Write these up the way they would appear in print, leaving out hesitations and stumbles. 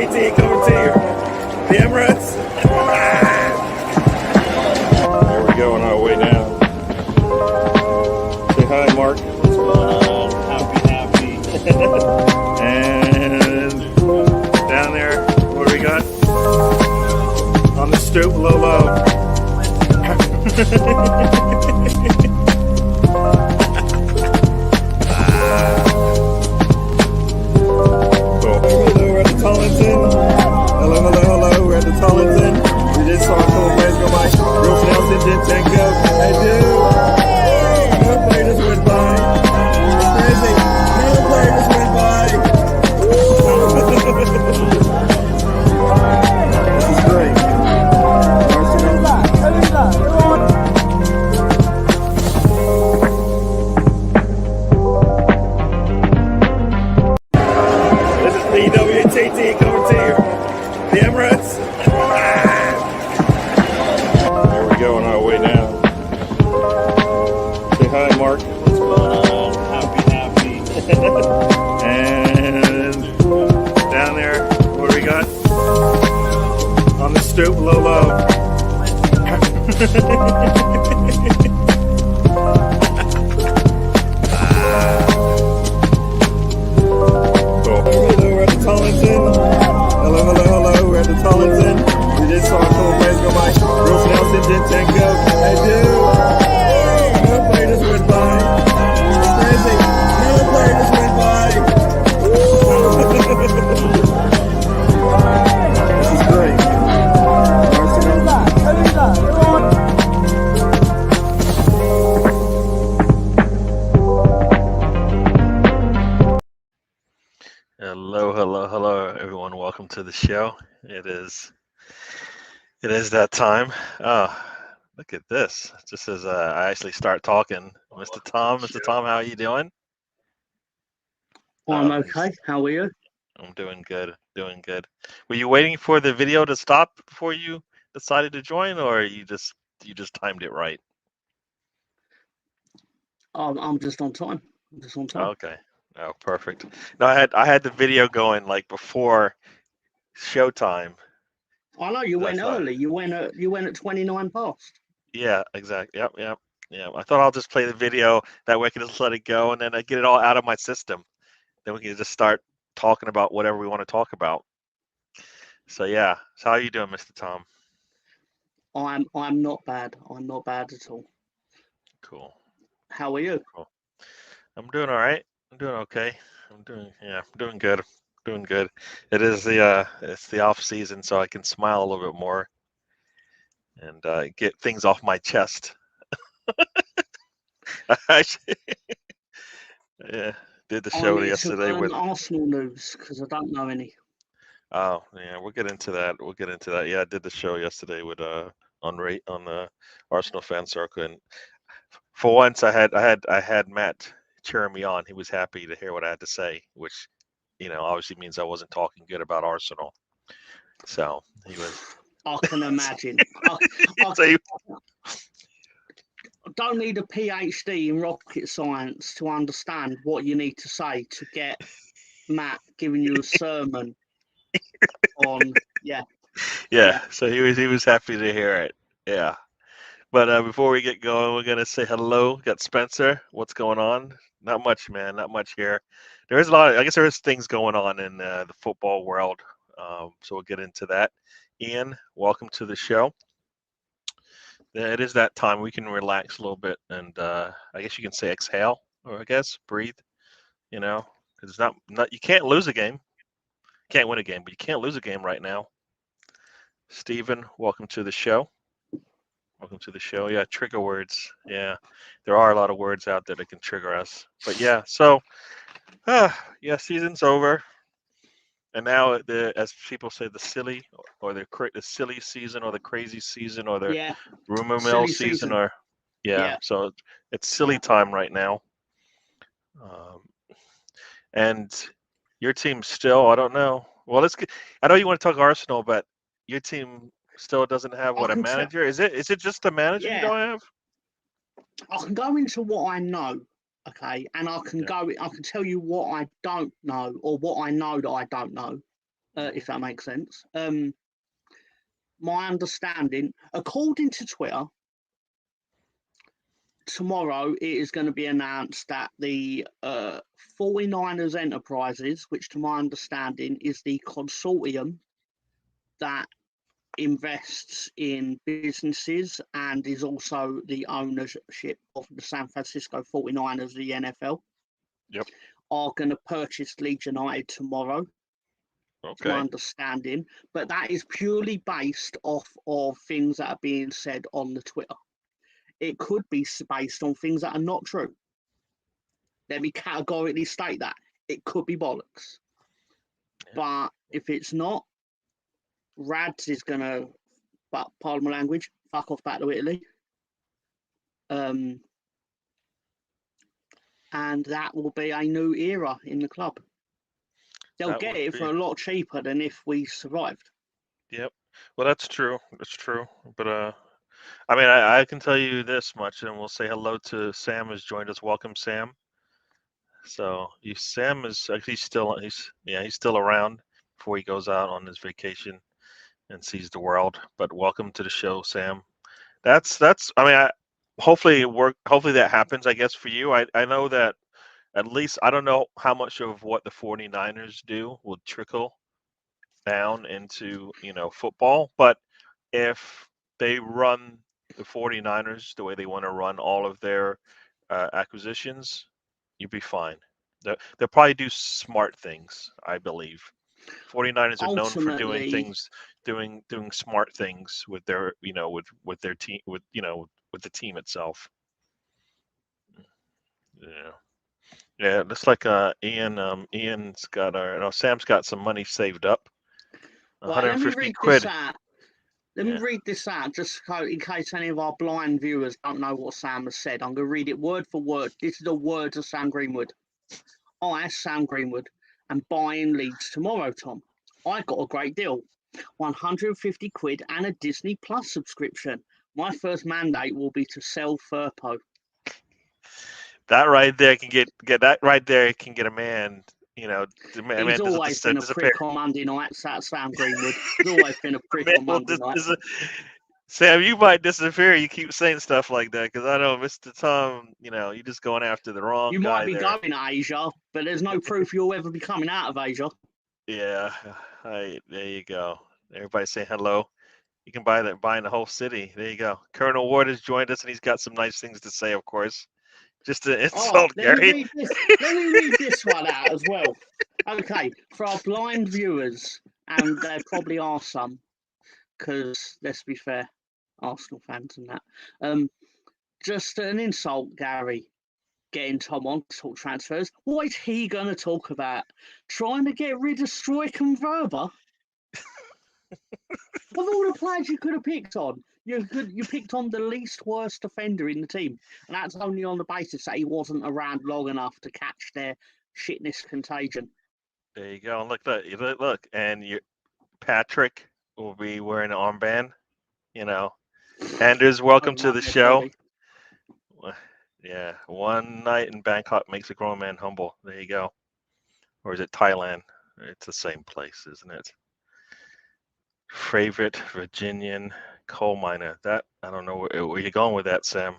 DWTT coming to you. The Emirates. There we go on our way down. Say hi, Mark. What's going on? Happy. And down there, what do we got? On the stoop, low. Hello, we're at the Tollington. Hello, we're at the Tollington. We just saw a couple players go by. Bruce Nelson did 10 go. Hey, dude. Another player just went by. It's crazy. Another player just went by. This is great. DWTT coming to you. The Emirates. There we go on our way down. Say hi, Mark. What's going on? Happy. And down there, what do we got? On the stoop, low. Tollington. Hello, we're at the Tollington. We just saw a couple players go by. Bruce Nelson did 10 go. Hey, dude. Another player just went by. It's crazy. Another player just went by. This is great. Hello, everyone. Welcome to the show. It is that time. Oh, look at this. Just as I actually start talking, Mr. Tom, how are you doing? I'm okay. How are you? I'm doing good. Were you waiting for the video to stop before you decided to join, or you just timed it right? I'm just on time. Okay. Oh, perfect. No, I had the video going like before showtime. I know you went early. You went at 29 past. Yeah, exactly. Yep. I thought I'll just play the video. That way I can just let it go, and then I get it all out of my system. Then we can just start talking about whatever we want to talk about. So yeah. So how are you doing, Mr. Tom? I'm not bad. I'm not bad at all. Cool. How are you? Cool. I'm doing all right. I'm doing okay. I'm doing good. It is it's the off season, so I can smile a little bit more and get things off my chest. Yeah, did the show yesterday with Arsenal news because I don't know any. Oh yeah, we'll get into that. Yeah, I did the show yesterday with on the Arsenal fan circle, and for once I had Matt cheering me on. He was happy to hear what I had to say, which obviously means I wasn't talking good about Arsenal. So he was. I can imagine. I don't need a PhD in rocket science to understand what you need to say to get Matt giving you a sermon on Yeah. So he was happy to hear it. Yeah. But before we get going, we're gonna say hello. Got Spencer. What's going on? Not much, man. Not much here. There is a lot. I guess there is things going on in the football world. So we'll get into that. Ian, welcome to the show. It is that time we can relax a little bit, and I guess you can say exhale, or I guess breathe. Because it's not you can't lose a game, can't win a game, but you can't lose a game right now. Stephen, welcome to the show. Yeah, trigger words. Yeah, there are a lot of words out there that can trigger us. But yeah, so season's over, and now as people say, the silly or the silly season or the crazy season or the rumor mill season or so it's silly time right now. And your team still, I don't know. Well, I know you want to talk Arsenal, but your team still doesn't have a manager. Is it just the manager you don't have? I can go into what I know, okay, and I can tell you what I don't know or what I know that I don't know. if that makes sense. My understanding, according to Twitter, tomorrow it is going to be announced that the 49ers Enterprises, which to my understanding is the consortium that invests in businesses and is also the ownership of the San Francisco 49ers, the NFL, Yep. are going to purchase Leeds United tomorrow, to my Okay. understanding. But that is purely based off of things that are being said on the Twitter. It could be based on things that are not true. Let me categorically state that. It could be bollocks. Yeah. But if it's not, Rads is going to, but pardon my language, fuck off back to Italy. And that will be a new era in the club. They'll That get would it be. for a lot cheaper than if we survived. Yep. Well, that's true. That's true. But I mean, I can tell you this much, and we'll say hello to Sam has joined us. Welcome, Sam. So Sam is he's still around before he goes out on his vacation and sees the world. But welcome to the show, Sam. That's. I mean, hopefully that happens. I guess for you, I know that at least I don't know how much of what the 49ers do will trickle down into football, but if they run the 49ers the way they want to run all of their acquisitions, you'll be fine. They'll probably do smart things, I believe. 49ers are known for doing Ultimately, things, doing smart things with their, with their team, with the team itself. Yeah, yeah. Looks like Ian's got Sam's got some money saved up, right, let me 150 read this quid. out. Let me Yeah. read this out just in case any of our blind viewers don't know what Sam has said. I'm going to read it word for word. This is the words of Sam Greenwood. I, Sam Greenwood, am buying Leeds tomorrow, Tom. I got a great deal. 150 quid and a Disney Plus subscription. My first mandate will be to sell Furpo. That right there can get that right there can get a man. The He's man doesn't always been a disappear. prick on Monday nights, that Sam Greenwood. He's always been a prick Man on will Monday nights. Sam, you might disappear. You keep saying stuff like that because I know Mr. Tom. You're just going after the wrong You might guy be there. going to Asia, but there's no proof you'll ever be coming out of Asia. Yeah, there you go. Everybody say hello. You can buy in the whole city. There you go. Colonel Ward has joined us, and he's got some nice things to say, of course. Just to Oh, insult let me Gary. read this. Let me read this one out as well. Okay, for our blind viewers, and there probably are some, because let's be fair, Arsenal fans and that. Just an insult, Gary, getting Tom on to talk transfers. What is he going to talk about? Trying to get rid of Struijk and Verba? Of all the players you could have picked on, you picked on the least worst defender in the team, and that's only on the basis that he wasn't around long enough to catch their shitness contagion. There you go. And look, and Patrick will be wearing an armband. Anders, Oh, welcome to the nightmare show. Bobby. Yeah, one night in Bangkok makes a grown man humble. There you go. Or is it Thailand? It's the same place, isn't it? Favorite Virginian coal miner. That I don't know where you're going with that, Sam.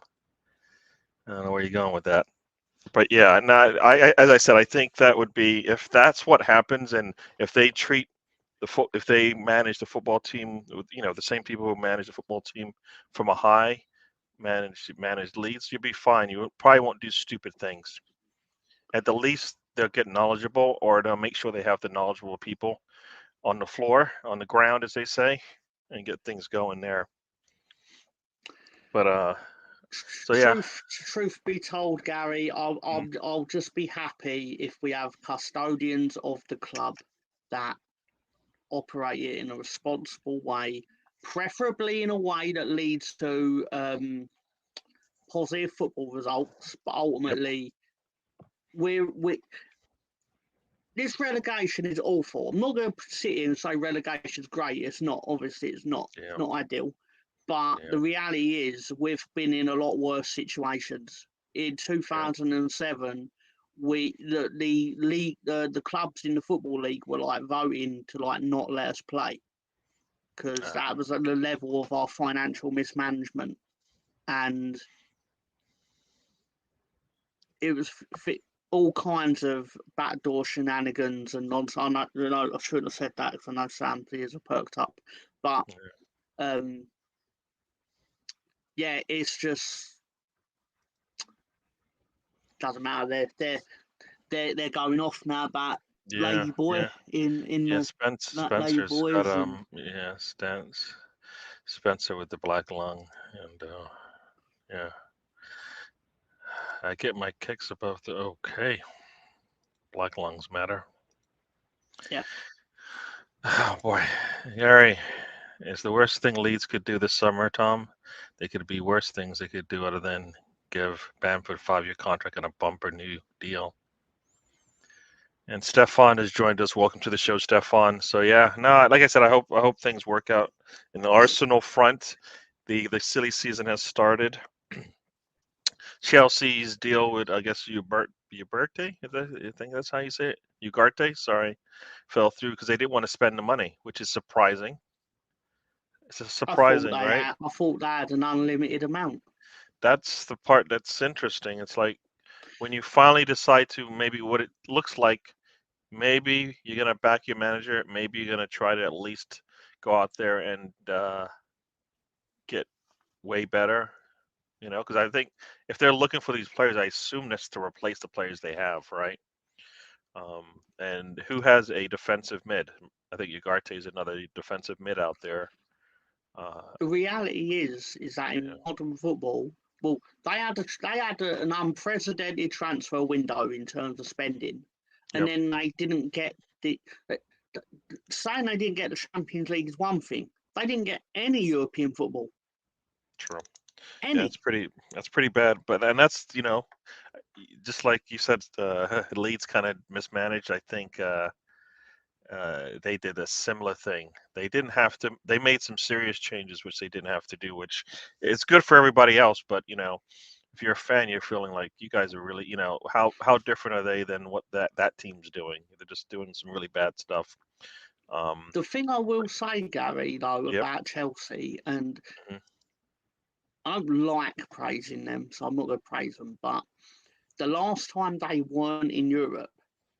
I don't know where you're going with that. But yeah, no, as I said, I think that would be if that's what happens, and if they treat if they manage the football team with the same people who manage the football team from a high managed leads, you'll be fine. You probably won't do stupid things. At the least, they'll get knowledgeable, or they'll make sure they have the knowledgeable people on the floor, on the ground, as they say, and get things going there. But so yeah, Truth be told, Gary, I'll just be happy if we have custodians of the club that operate it in a responsible way, preferably in a way that leads to positive football results. But yep, ultimately, we this relegation is awful. I'm not going to sit here and say relegation is great. It's not. Obviously, it's not. yeah, It's not ideal. But yeah, the reality is, we've been in a lot worse situations. In yeah, 2007, the league, the clubs in the football league were like voting to like not let us play because Uh, that was at the level of our financial mismanagement, and it was all kinds of backdoor shenanigans and nonsense. I shouldn't have said that because I know Sam's ears are perked up, but um, yeah, it's just doesn't matter. They're going off now about yeah, Lady Boy yeah, in yeah. the Lady Spencer's got Boys and Spencer with the black lung, and yeah, I get my kicks above the okay. Black lungs matter. yeah. Oh boy, Gary, is the worst thing Leeds could do this summer, Tom? They could be worse things they could do other than give Bamford 5-year contract and a bumper new deal. And Stefan has joined us. Welcome to the show, Stefan. So yeah, no, like I said, I hope things work out in the Arsenal front. The silly season has started. Chelsea's deal with, I guess, Ugarte, I think that's how you say it. Ugarte, sorry, fell through because they didn't want to spend the money, which is surprising. It's surprising, right? I thought they had an unlimited amount. That's the part that's interesting. It's like when you finally decide to maybe what it looks like, maybe you're gonna back your manager. Maybe you're gonna try to at least go out there and get way better. Because I think if they're looking for these players, I assume that's to replace the players they have, right? And who has a defensive mid? I think Ugarte is another defensive mid out there. Uh, The reality is that yeah, in modern football, well, they had an unprecedented transfer window in terms of spending, and yep, then they didn't get the. Saying they didn't get the Champions League is one thing. They didn't get any European football, true. Yeah, any. that's pretty bad. But and that's just like you said, Leeds kind of mismanaged. I think they did a similar thing. They didn't have to. They made some serious changes, which they didn't have to do, which is good for everybody else. But if you're a fan, you're feeling like you guys are really, how different are they than what that team's doing? They're just doing some really bad stuff. The thing I will say, Gary, though, Yep. about Chelsea, and Mhm. I don't like praising them, so I'm not going to praise them, but the last time they weren't in Europe,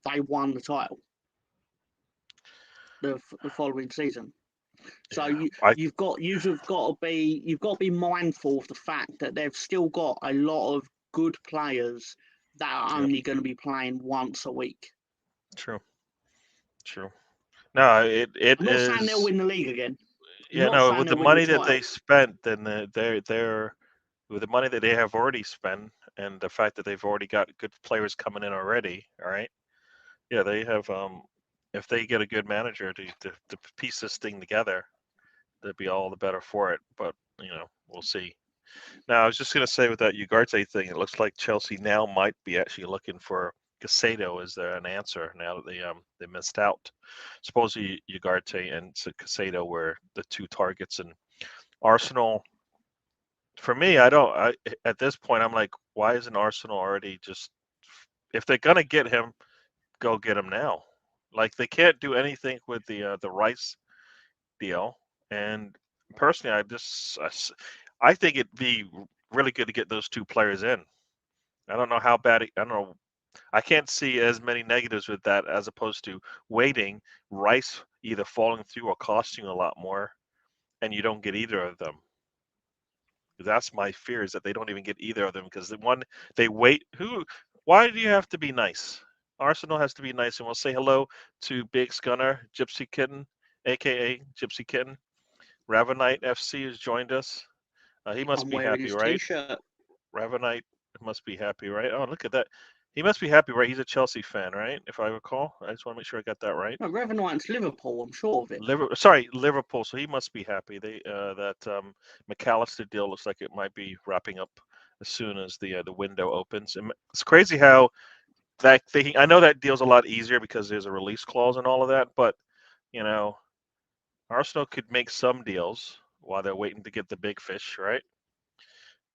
they won the title the following season. So Yeah. I you've got to be mindful of the fact that they've still got a lot of good players that are Yep. only going to be playing once a week. True. True. No, it I'm not saying they'll is. win the league again. I'm Yeah. not No, saying with the they'll win the money that title. they spent, then they're with the money that they have already spent, and the fact that they've already got good players coming in already. All right. Yeah, they have. If they get a good manager to piece this thing together, they'd be all the better for it. But we'll see. Now, I was just going to say with that Ugarte thing, it looks like Chelsea now might be actually looking for Casado as an answer now that they missed out. Supposedly Ugarte and Casado were the two targets, and Arsenal. For me, I don't. At this point, I'm like, why isn't Arsenal already just? If they're gonna get him, go get him now. Like they can't do anything with the Rice deal, and personally, I think it'd be really good to get those two players in. I don't know how bad. I don't know. I can't see as many negatives with that as opposed to waiting. Rice either falling through or costing you a lot more, and you don't get either of them. That's my fear is that they don't even get either of them because the one they wait. Why do you have to be nice? Arsenal has to be nice, and we'll say hello to Big Scunner, Gypsy Kitten, aka Gypsy Kitten. Ravenite FC has joined us. He must I'm be wearing happy, his right? T-shirt. Ravenite must be happy, right? Oh, look at that. He must be happy, right? He's a Chelsea fan, right? If I recall. I just want to make sure I got that right. No, Revenant's Liverpool. I'm sure of it. Sorry, Liverpool. So he must be happy. That McAllister deal looks like it might be wrapping up as soon as the window opens. And it's crazy how that thinking. I know that deal's a lot easier because there's a release clause and all of that, but you know, Arsenal could make some deals while they're waiting to get the big fish, right?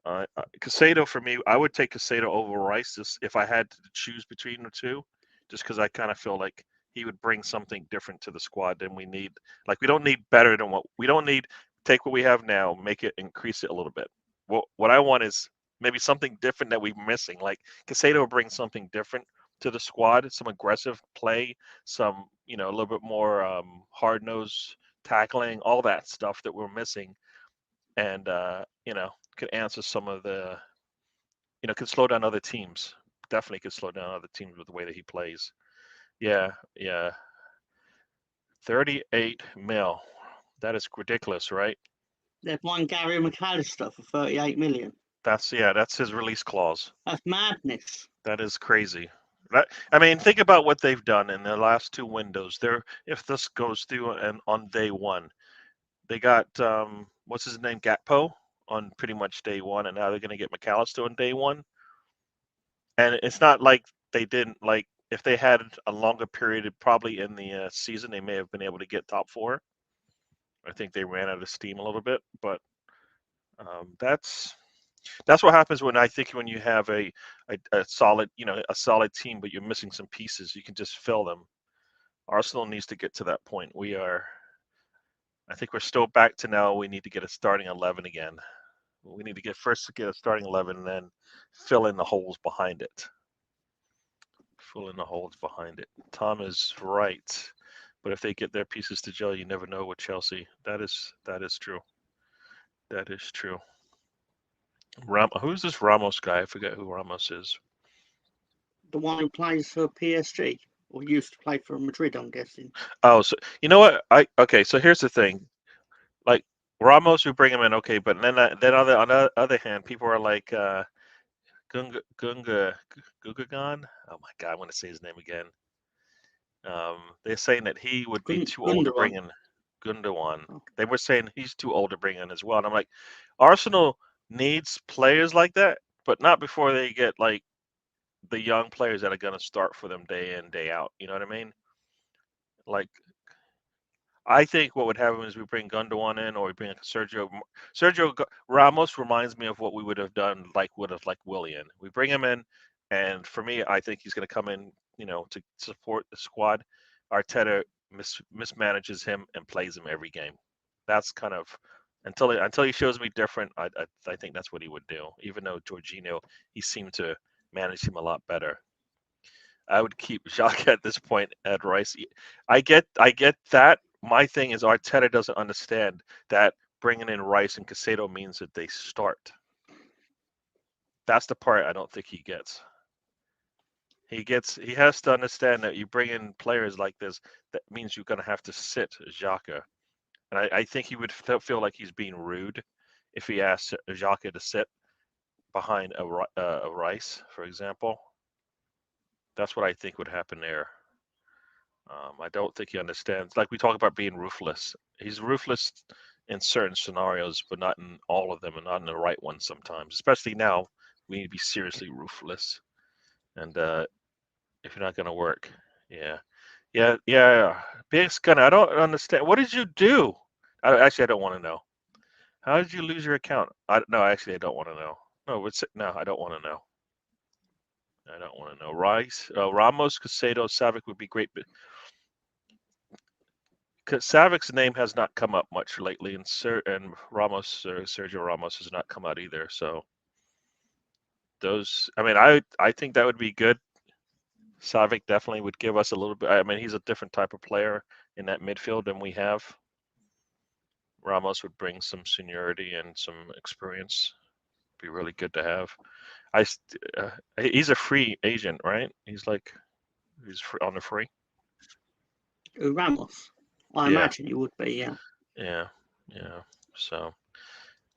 Casado for me, I would take Casado over Rice if I had to choose between the two, just because I kind of feel like he would bring something different to the squad than we need. Like we don't need better than what we don't need. Take what we have now, make it increase it a little bit. What I want is maybe something different that we're missing. Like Casado brings something different to the squad, some aggressive play, some a little bit more hard nose tackling, all that stuff that we're missing, and could answer some of the could slow down other teams. Definitely could slow down other teams with the way that he plays. Yeah, yeah. 38 mil. That is ridiculous, right? They've won Gary McAllister for 38 million. That's his release clause. That's madness. That is crazy. I mean, think about what they've done in the last two windows. If this goes through and on day one, they got what's his name, Gatpo, on pretty much day one, and now they're going to get McAllister on day one. And it's not like they didn't like if they had a longer period, probably in the season, they may have been able to get top four. I think they ran out of steam a little bit, but that's what happens when you have a solid a solid team, but you're missing some pieces. You can just fill them. Arsenal needs to get to that point. I think we're still back to now. We need to get a starting 11 again. We need to get a starting 11 and then fill in the holes behind it. Fill in the holes behind it. Tom is right. But if they get their pieces to gel, you never know with Chelsea. That is true. That is true. Who's this Ramos guy? I forget who Ramos is. The one who plays for PSG or used to play for Madrid, I'm guessing. Oh, so you know what? Okay. So here's the thing. Like Ramos, we bring him in, okay, but then on the other hand, people are like Gungagan. Oh my God, I want to say his name again. They're saying that he would be too old to bring in Gundogan. Oh. They were saying he's too old to bring in as well. And I'm like, Arsenal needs players like that, but not before they get like the young players that are going to start for them day in, day out. You know what I mean? Like, I think what would happen is we bring Gundogan in, or we bring Sergio Ramos reminds me of what we would have done, like Willian. We bring him in, and for me, I think he's going to come in, to support the squad. Arteta mismanages him and plays him every game. That's kind of until he shows me different. I think that's what he would do. Even though Jorginho, he seemed to manage him a lot better. I would keep Jacques at this point at Rice. I get that. My thing is Arteta doesn't understand that bringing in Rice and Casado means that they start. That's the part I don't think he gets. He has to understand that you bring in players like this, that means you're going to have to sit Xhaka. And I think he would feel like he's being rude if he asked Xhaka to sit behind a Rice, for example. That's what I think would happen there. I don't think he understands. Like we talk about being ruthless. He's ruthless in certain scenarios, but not in all of them, and not in the right ones sometimes. Especially now, we need to be seriously ruthless. And if you're not going to work, yeah, yeah. Big Gunner, I don't understand. What did you do? Actually, I don't want to know. How did you lose your account? No, actually, I don't want to know. No, I don't want to know. I don't want to know. Ramos, Casado, Savic would be great, but Savic's name has not come up much lately, and Sergio Ramos has not come out either. So I mean, I think that would be good. Savic definitely would give us a little bit. I mean, he's a different type of player in that midfield than we have. Ramos would bring some seniority and some experience. Be really good to have. He's a free agent, right? He's on the free. Ramos. I Yeah, imagine he would be, yeah. yeah. So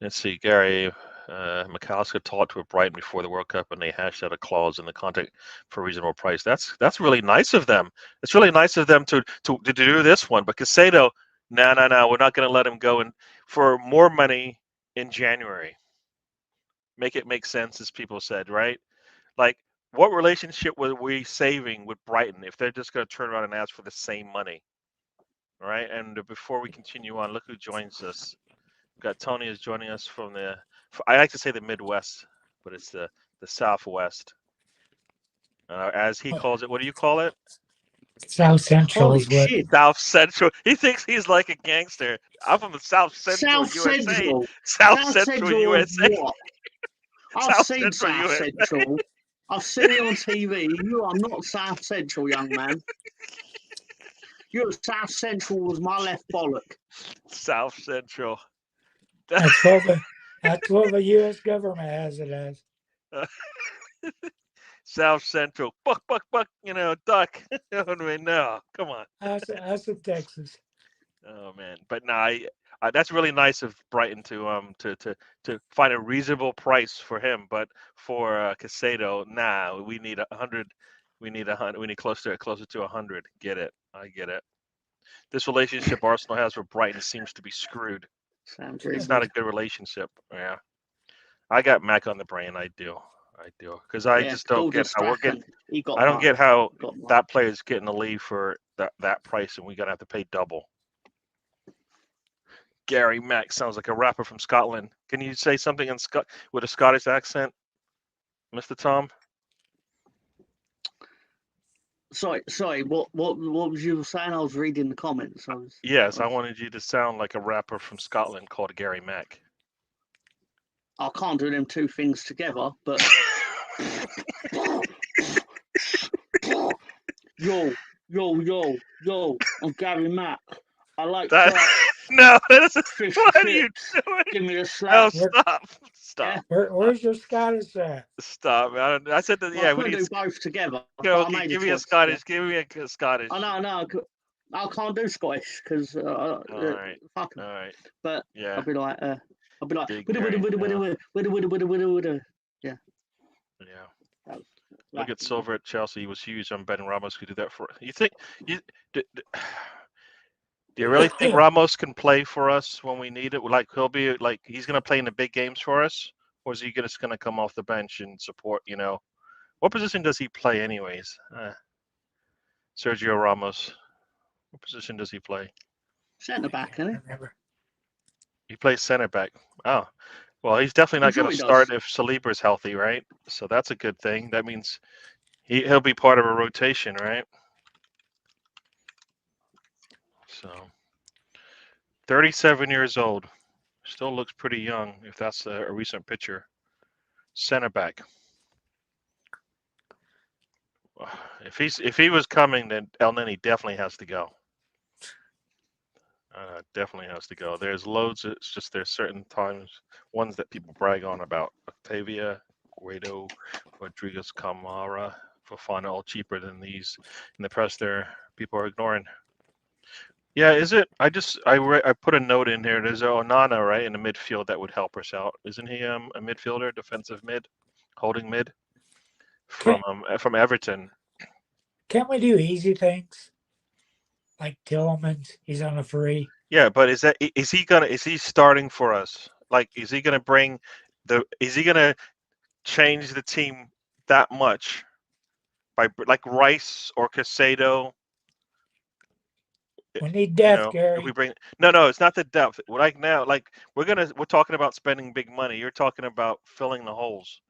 let's see, Gary. McAllister talked to Brighton before the World Cup, and they hashed out a clause in the contract for a reasonable price. That's really nice of them. It's really nice of them to do this one. But Casado, no, we're not going to let him go and for more money in January. Make it make sense, as people said, right? Like, what relationship were we saving with Brighton if they're just going to turn around and ask for the same money, right? And before we continue on, look who joins us. We've got Tony is joining us I like to say the Midwest, but it's the Southwest. As he calls it, what do you call it? South Central Holy is what. shit. South Central. He thinks he's like a gangster. I'm from the South Central South USA. Central. South South Central Central of USA. what? I've South seen Central South USA. Central. I've seen it on TV. You are not South Central, young man. You're South Central was my left bollock. South Central. That's what the U.S. government has it as. South Central. Buck, buck, buck. Duck. No, come on. Us in Texas. Oh man, but no, that's really nice of Brighton to find a reasonable price for him. But for Casado, nah, we need 100. We need 100. We need closer to 100. Get it? I get it. This relationship Arsenal has with Brighton seems to be screwed. Sounds It's not a good relationship. Yeah, I got Mac on the brain. I do, because I just don't get how we're getting. He got I don't get how got Mark. that player is getting the leave for that price, and we're gonna have to pay double. Gary Mack sounds like a rapper from Scotland. Can you say something in with a Scottish accent, Mr. Tom? Sorry. What was you saying? I was reading the comments. Yes, I wanted you to sound like a rapper from Scotland called Gary Mack. I can't do them two things together, but yo, I'm Gary Mack. I like that. No, that's fish what and are you chips. doing? Give me a slap. No, stop. Yeah. Where's your Scottish at? Stop. I said that. Well, Yeah, I we couldn't need. do both together. Okay, give me a Scottish. Yeah. Give me a Scottish. Oh no, I can't do Scottish because all right. fuck 'em. All right. But yeah, I'll be like, yeah. Yeah. Look at Silver at Chelsea. He was huge. I'm betting Ramos could do that for. You think do you really think Ramos can play for us when we need it? Like he'll be like he's going to play in the big games for us, or is he just going to come off the bench and support? What position does he play anyways? Sergio Ramos. What position does he play? Centre back, isn't he? He plays center back. Oh, well, he's definitely not going to start if Saliba's healthy, right? So that's a good thing. That means he'll be part of a rotation, right? So, 37 years old, still looks pretty young if that's a recent picture. Center back. If he was coming, then El Neni definitely has to go. Definitely has to go. There's loads. It's just there's certain ones that people brag on about. Octavia, Guido, Rodriguez, Camara, Fofana, all cheaper than these. In the press, there people are ignoring. Yeah, is it? I put a note in here. There's Onana right in the midfield that would help us out. Isn't he a midfielder, defensive mid, holding mid from Everton? Can't we do easy things? Like Tillman's, he's on a free. Yeah, but is he starting for us? Like, is he gonna change the team that much by like Rice or Casado? We need depth, Gary. If we bring no, it's not the depth. Like now, like we're talking about spending big money. You're talking about filling the holes.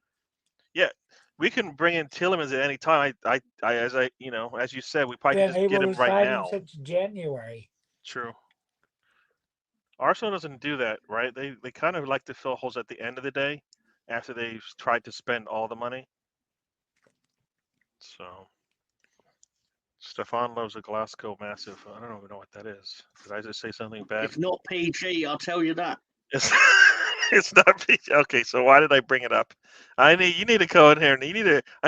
Yeah, we can bring in Tielemans at any time. As you said, we probably could just get him right now. Since January. True. Arsenal doesn't do that, right? They kind of like to fill holes at the end of the day after they've tried to spend all the money. So, Stefan loves a Glasgow Massive. I don't even know what that is. Did I just say something bad? It's not PG, I'll tell you that. It's not PG. Okay, so why did I bring it up? You need to go in here and I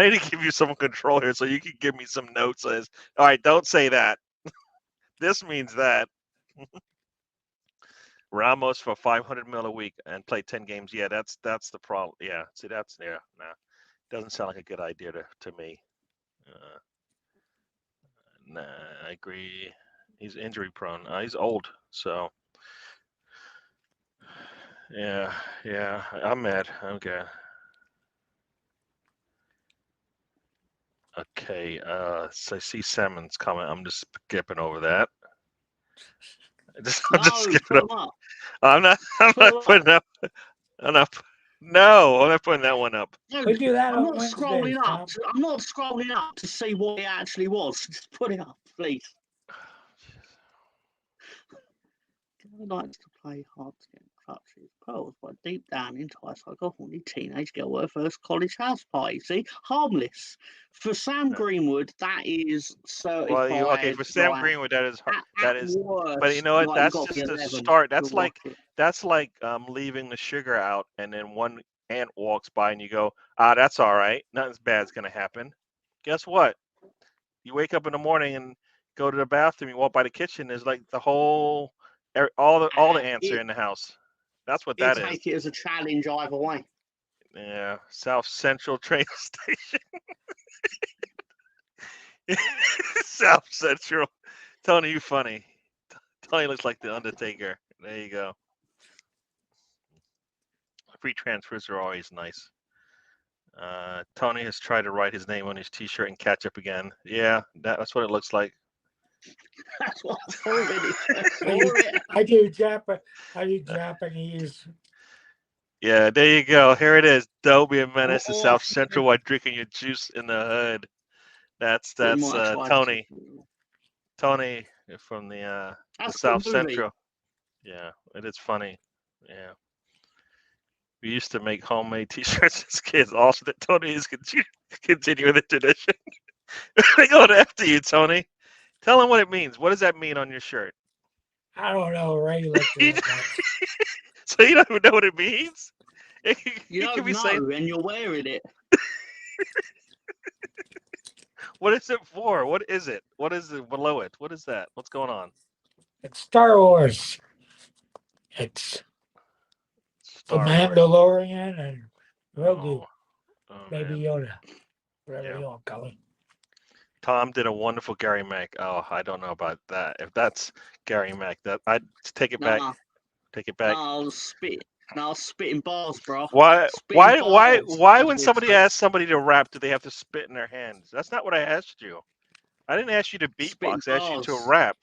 need to give you some control here so you can give me some notes. All right, don't say that. This means that. Ramos for 500 mil a week and play 10 games. Yeah, that's the problem. Yeah, see, doesn't sound like a good idea to me. Nah, I agree. He's injury prone. He's old, so yeah. I'm mad. Okay. So I see Salmon's comment. I'm just skipping over that. I'm just skipping over. I'm not putting up enough. No, I'm not putting that one up. Dude, We do that I'm on not scrolling Wednesdays, up. Tom. I'm not scrolling up to see what it actually was. Just put it up, please. Gary likes to play hard to get clutches. Pearls, but deep down inside, like a horny teenage girl at her first college house party. See, harmless. For Sam No. Greenwood, that is Well, certified. okay, for Sam Like, Greenwood, that is at but you worst, know what? like you That's got to be just a 11 start. to rock it. That's like leaving the sugar out, and then one ant walks by, and you go, that's all right. Nothing bad's gonna happen. Guess what? You wake up in the morning and go to the bathroom. You walk by the kitchen. There's like all the ants are in the house. That's what You that is. take it as a challenge either way. Yeah, South Central train station. South Central. Tony, you funny. Tony looks like the Undertaker. There you go. Free transfers are always nice. Tony has tried to write his name on his T-shirt and catch up again. Yeah, that's what it looks like. That's what I thought it. I do Japanese. Yeah, there you go. Here it is. Don't be a menace to Or South Central while drinking your juice in the hood. That's Tony. Tony from the That's South a movie. Central. Yeah, it is funny. Yeah. We used to make homemade T-shirts as kids. Also, that Tony is continuing the tradition. They going after you, Tony. Tell him what it means. What does that mean on your shirt? I don't know. Ray looked at it once. So you don't even know what it means? You don't know, saying, and you're wearing it. what is it for? What is it? What is it below it? What is that? What's going on? It's Star Wars. It's the Star Wars. Mandalorian and Grogu, Baby Man. Yoda, whatever Yeah. you want to call him. Tom did a wonderful Gary Mack. Oh, I don't know about that. If that's Gary Mack, that I'd take it back. Take it back. No, spitting bars, bro. Why? Spitting bars, Why? as When we somebody say. asks somebody to rap, do they have to spit in their hands? That's not what I asked you. I didn't ask you to Spitting beatbox. I asked you to bars. rap.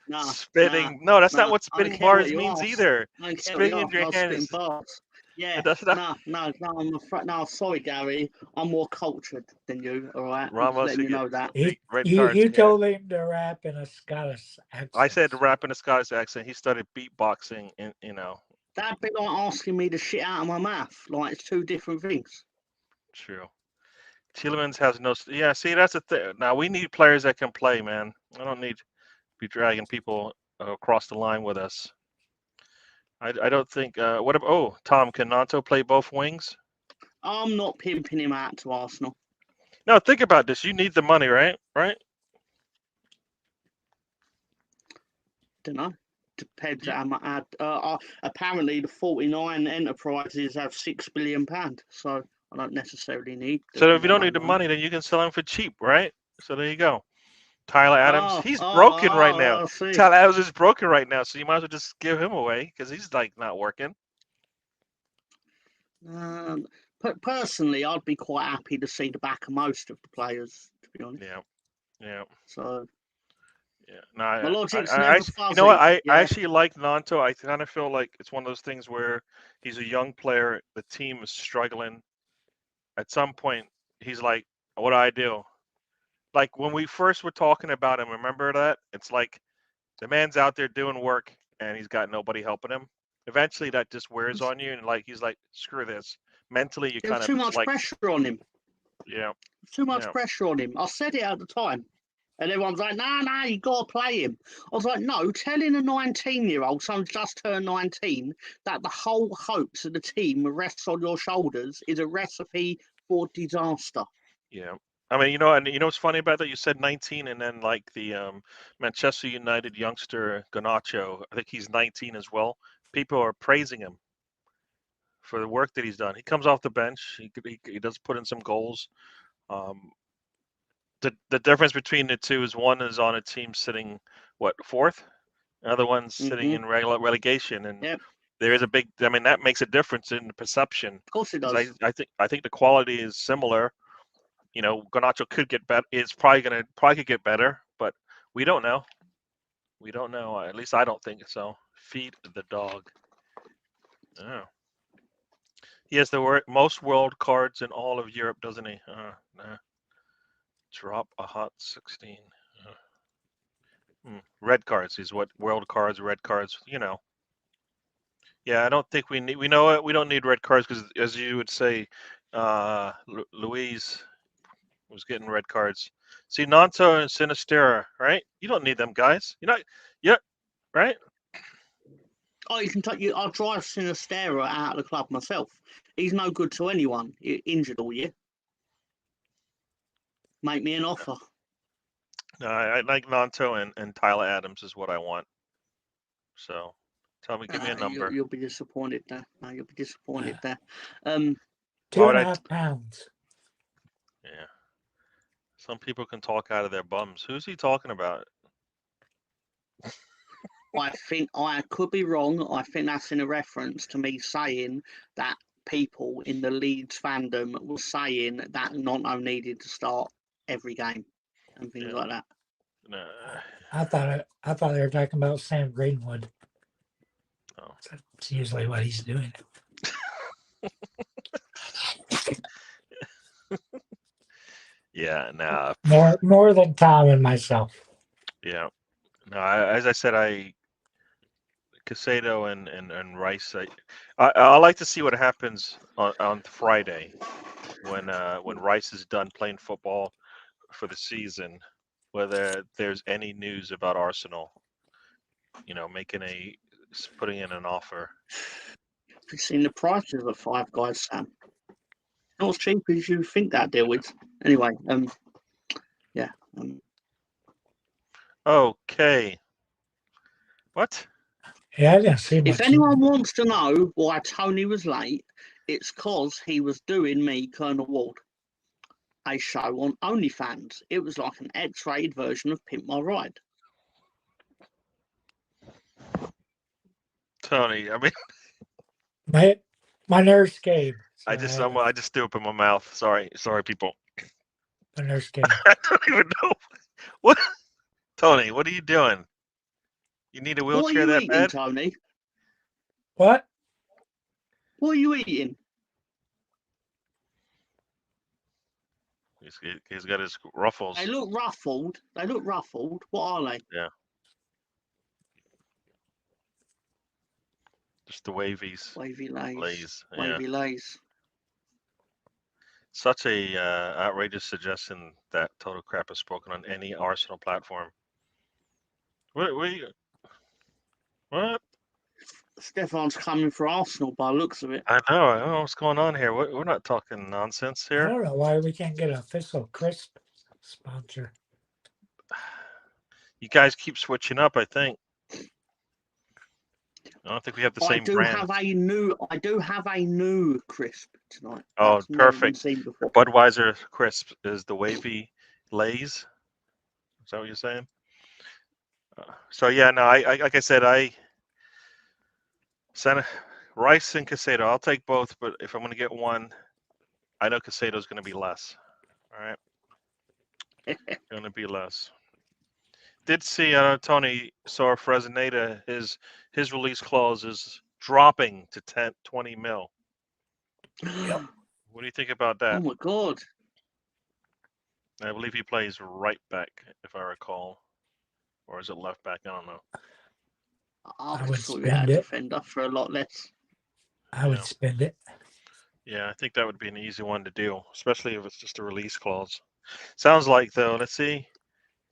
Nah, Spitting. No, that's not nah. what I don't spitting care what bars you means ask. either. I don't care Spitting what in you your ask. I was hands. spitting bars. Yeah, That's not. no, I'm afraid. No, sorry, Gary. I'm more cultured than you. All right, I'm just Ramos, letting you know that. red cards. You told him to rap in a Scottish accent. I said to rap in a Scottish accent. He started beatboxing, and That'd be like asking me to shit out of my mouth. Like it's two different things. True. Tielemans has no. Yeah, see, that's the thing. Now we need players that can play, man. I don't need to be dragging people across the line with us. I don't think. What about? Oh, Tom, can Nanto play both wings? I'm not pimping him out to Arsenal. No, think about this. You need the money, right? Right? Don't know. Depends how much. Apparently, the 49 enterprises have £6 billion, so I don't necessarily need. So if you don't need the money, then you can sell him for cheap, right? So there you go. Tyler Adams, he's Oh, broken right now. I see. Tyler Adams is broken right now, so you might as well just give him away because he's like not working. Personally, I'd be quite happy to see the back of most of the players, to be honest. Yeah. So yeah. my No, logic's I never actually, fuzzy. you know what? I Yeah. actually like Nanto. I kind of feel like it's one of those things where he's a young player. The team is struggling. At some point, he's like, "What do I do?" Like when we first were talking about him, remember that? It's like the man's out there doing work and he's got nobody helping him. Eventually, that just wears on you, and like he's like, "Screw this." Mentally, you There's kind of too just much like, pressure on him. yeah, Too much yeah. pressure on him. I said it at the time. And everyone's like, no, you got to play him. I was like, no, telling a 19-year-old, someone just turned 19, that the whole hopes of the team rests on your shoulders is a recipe for disaster. Yeah. I mean, and you know what's funny about that? You said 19, and then like the Manchester United youngster Garnacho, I think he's 19 as well. People are praising him for the work that he's done. He comes off the bench. He does put in some goals. Um, the difference between the two is one is on a team sitting fourth, the other one's sitting in relegation, and Yep. there is a big. I mean, that makes a difference in the perception. Of course it does. I think the quality is similar. Garnacho could get better. It's probably could get better, but we don't know. We don't know. At least I don't think so. Feed the dog. Oh. He has the most world cards in all of Europe, doesn't he? Nah. Drop a hot 16. Red cards. He's what? World cards, red cards. Yeah, I don't think we need. We know it. We don't need red cards because, as you would say, Louise was getting red cards. See, Nanto and Sinistera, right? You don't need them guys. You're not. Yeah, right. Oh, you can take you. I'll drive Sinistera out of the club myself. He's no good to anyone. Injured all year. Make me an offer. No, I like Nanto and Tyler Adams is what I want. So, tell me, give me a number. You'll be disappointed there. No, you'll be disappointed there. Why 2.5 pounds. Yeah. Some people can talk out of their bums. Who's he talking about? I think I could be wrong. I think that's in a reference to me saying that people in the Leeds fandom were saying that Nanto needed to start every game and things like that. No. I thought they were talking about Sam Greenwood. Oh. That's usually what he's doing. Yeah, nah. More than Tom and myself. Yeah. No, as I said, Casado and Rice. I like to see what happens on Friday when Rice is done playing football for the season. Whether there's any news about Arsenal, putting in an offer. Have you seen the prices of Five Guys, Sam? Not as cheap as you think that deal is. Anyway, yeah. Okay. What? Yeah, I didn't see much. If anyone wants to know why Tony was late, it's because he was doing me, Colonel Ward, a show on OnlyFans. It was like an X-rated version of Pimp My Ride. Tony, I mean, my nurse came. So I just threw up in my mouth. Sorry, people. My nurse came. I don't even know what. Tony, what are you doing? You need a What are wheelchair you that eating, bad? Tony? What? What are you eating? He's got his ruffles. They look ruffled. What are they? Yeah. Just the wavies. Wavy lays. Yeah. Wavy lays. Such a outrageous suggestion that Total Crap has spoken on any Arsenal platform. What? Stefan's coming for Arsenal by the looks of it. I don't know what's going on here. We're not talking nonsense I here. don't know why we can't get an official crisp sponsor. You guys keep switching up, I think. I don't think we have the same brand. I do have a new crisp tonight. Oh, perfect. Seen before. Budweiser crisp is the wavy lays. Is that what you're saying? So yeah, no, I like I said, Rice and Casado. I'll take both, but if I'm going to get one, I know Casado's going to be less. All right, going to be less. Did see Tony saw Fresneda. His release clause is dropping to 20 mil. Yep. What do you think about that? Oh my god! I believe he plays right back, if I recall, or is it left back? I don't know. I would thought you had spend a it. defender for a lot less. I would spend it. Yeah, I think that would be an easy one to do, especially if it's just a release clause. Sounds like though. Let's see.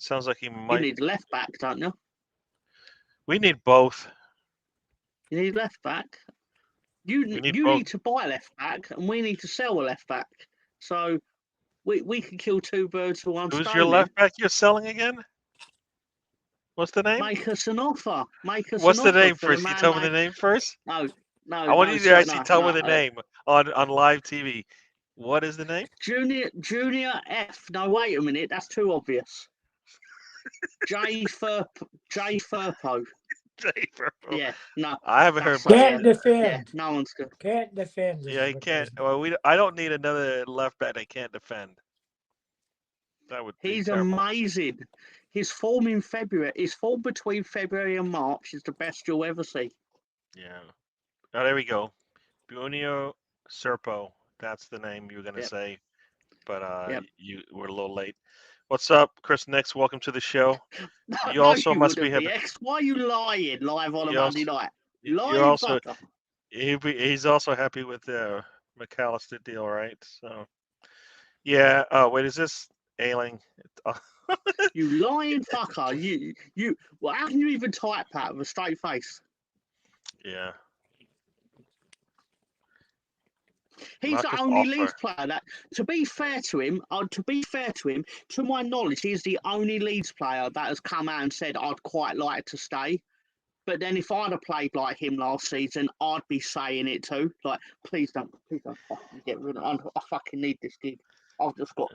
Sounds like he might. You need left back, don't you? We need both. You need left back. You need to buy left back, and we need to sell a left back. So we can kill two birds with one stone. Who's your left back you're selling again? What's the name? Make us an offer. What's the name first? Can you tell me the name first? No. I want you to actually tell me the name on live TV. What is the name? Junior F. No, wait a minute. That's too obvious. J Furpo. Jay Furpo. Yeah, no. I haven't heard. Can't defend. Yeah, no one's good. Can't defend. Yeah, he can't. Well, I don't need another left back that can't defend. That would. He's amazing. His form in February, his form between February and March is the best you'll ever see. Yeah. Oh, there we go. Bunio Serpo. That's the name you were gonna Yep. say, but Yep. you were a little late. What's up, Chris Nix? Welcome to the show. No, You no, also you must be wouldn't be. happy. X, why are you lying live on a You Monday also, night? you're Lying also fucker. he's also happy with the McAllister deal, right? So yeah. Oh wait, is this Ailing? You lying fucker. You. Well, how can you even type that with a straight face? Yeah. He's the Marcus only offer. Leeds player that, to be fair to him, to my knowledge, he's the only Leeds player that has come out and said, I'd quite like to stay. But then if I'd have played like him last season, I'd be saying it too. Like, please don't fucking get rid of it. I fucking need this gig. I've just got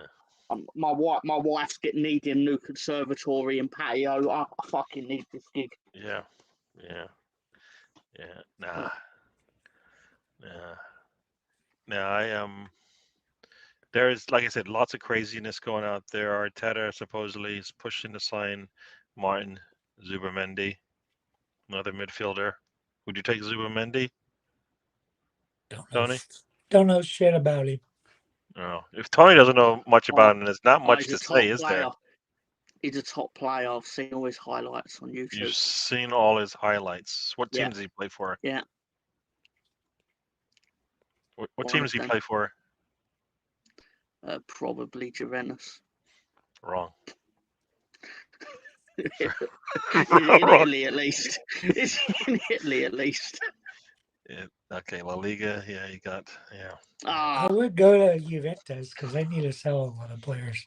my wife's needing a new conservatory and patio. I fucking need this gig. Yeah. Yeah. Yeah. Nah. Nah. Nah. There is, like I said, lots of craziness going out there. Arteta supposedly is pushing to sign Martin Zubimendi, another midfielder. Would you take Zubimendi, Tony? Don't know shit about him. No. If Tony doesn't know much Oh, about him, there's not much he's a to say, top is there? player. He's a top player. I've seen all his highlights on You've YouTube. seen all his highlights. What team Yeah. does he play for? Yeah. What One team of does he them. play for? Probably Juventus. Wrong. In Wrong. Italy, at least. It's in Italy, at least. Okay, La Liga. Yeah, you got. Yeah. I Ah, would go to Juventus because they need to sell a lot of players.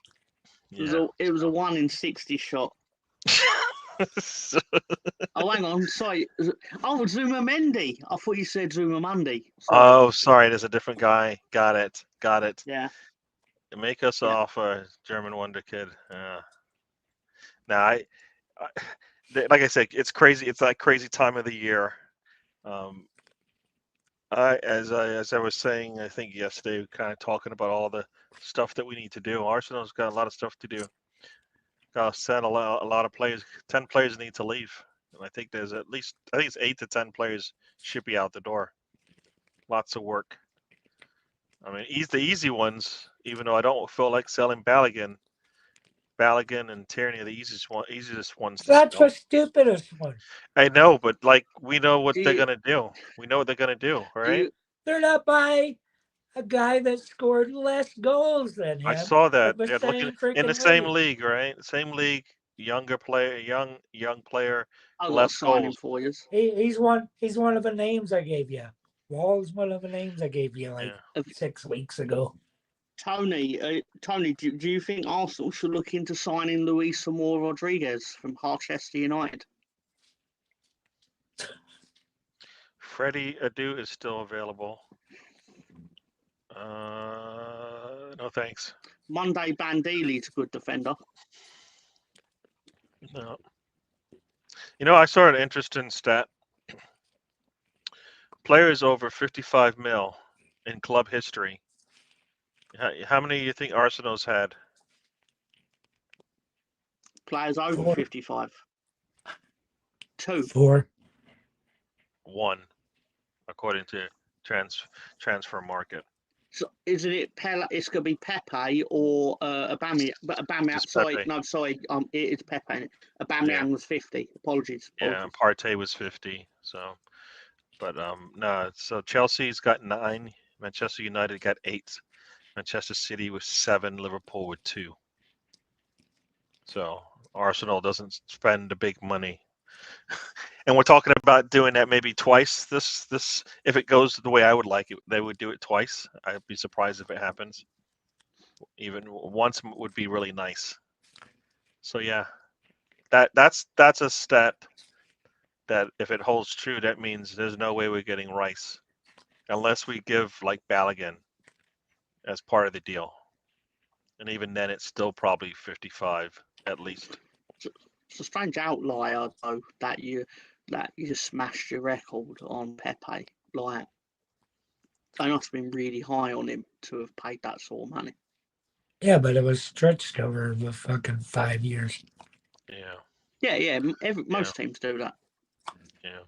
Yeah. it was a 1 in 60 shot. Oh, hang on. Sorry. Oh, Zuma-Mendy. I thought you said Zuma-Mundi. Sorry. Oh, sorry. There's a different guy. Got it. Got it. Yeah. Make us Yeah. off a German wonder kid. Now, like I said, it's crazy. It's like crazy time of the year. Um, as I was saying, I think yesterday, kind of talking about all the stuff that we need to do. Arsenal's got a lot of stuff to do. Got to send a lot of players. 10 players need to leave, and I think there's at least it's 8 to 10 players should be out the door. Lots of work. I mean, the easy ones. Even though I don't feel like selling Balogun and Tierney are the easiest ones to That's the sell. stupidest one. I know, but like we know what Do they're you, gonna do. We know what they're gonna do, do right? you, They're not buying a guy that scored less goals than I him saw that. from the They're looking same in the freaking same league. league, right? Same league, younger player, young player, I've got to less sign him goals. for you. He's one of the names I gave you. Wall's one of the names I gave you like Yeah. 6 weeks ago. Tony, do you think Arsenal should look into signing Luis Samora Rodriguez from Harchester United? Freddie Adu is still available. No thanks. Monday Bandili's a good defender. No. You know, I saw an interesting stat. Players over 55 mil in club history. How many do you think Arsenal's had? Players over 4. 55. 2. 4. 1, according to transfer market. So isn't it it's going to be Pepe or Aubameyang? But Aubameyang, Just sorry, Pepe. no, sorry, it's Pepe. Aubameyang Yeah. was 50. Apologies. Yeah, Partey was 50. So, but no. So Chelsea's got 9. Manchester United got 8. Manchester City with 7. Liverpool with 2. So Arsenal doesn't spend the big money, and we're talking about doing that maybe twice. This if it goes the way I would like it, they would do it twice. I'd be surprised if it happens. Even once would be really nice. So yeah, that's a stat that if it holds true, that means there's no way we're getting Rice unless we give like Balogun as part of the deal, and even then, it's still probably 55 at least. It's a strange outlier though that you smashed your record on Pepe. Like, they must have been really high on him to have paid that sort of money. Yeah, but it was stretched over the fucking 5 years. Yeah. Yeah. Most teams do that. Yeah.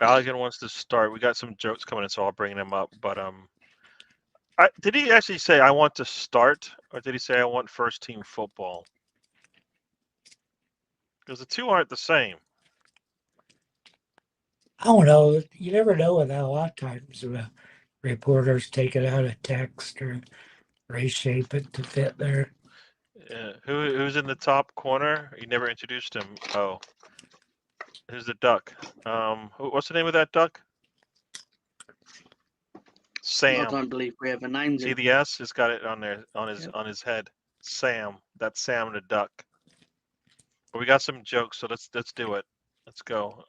Balogun wants to start. We got some jokes coming in, so I'll bring them up. But Did he actually say I want to start, or did he say I want first team football? Because the two aren't the same. I don't know. You never know with that. A lot of times reporters take it out of text or reshape it to fit their. Who's in the top corner? You never introduced him. Oh, who's the duck? What's the name of that duck? I Sam. don't believe we ever named See him. the S? It's got it on there on Yep. his head. Sam. That's Sam the duck. But we got some jokes, so let's do it. Let's go.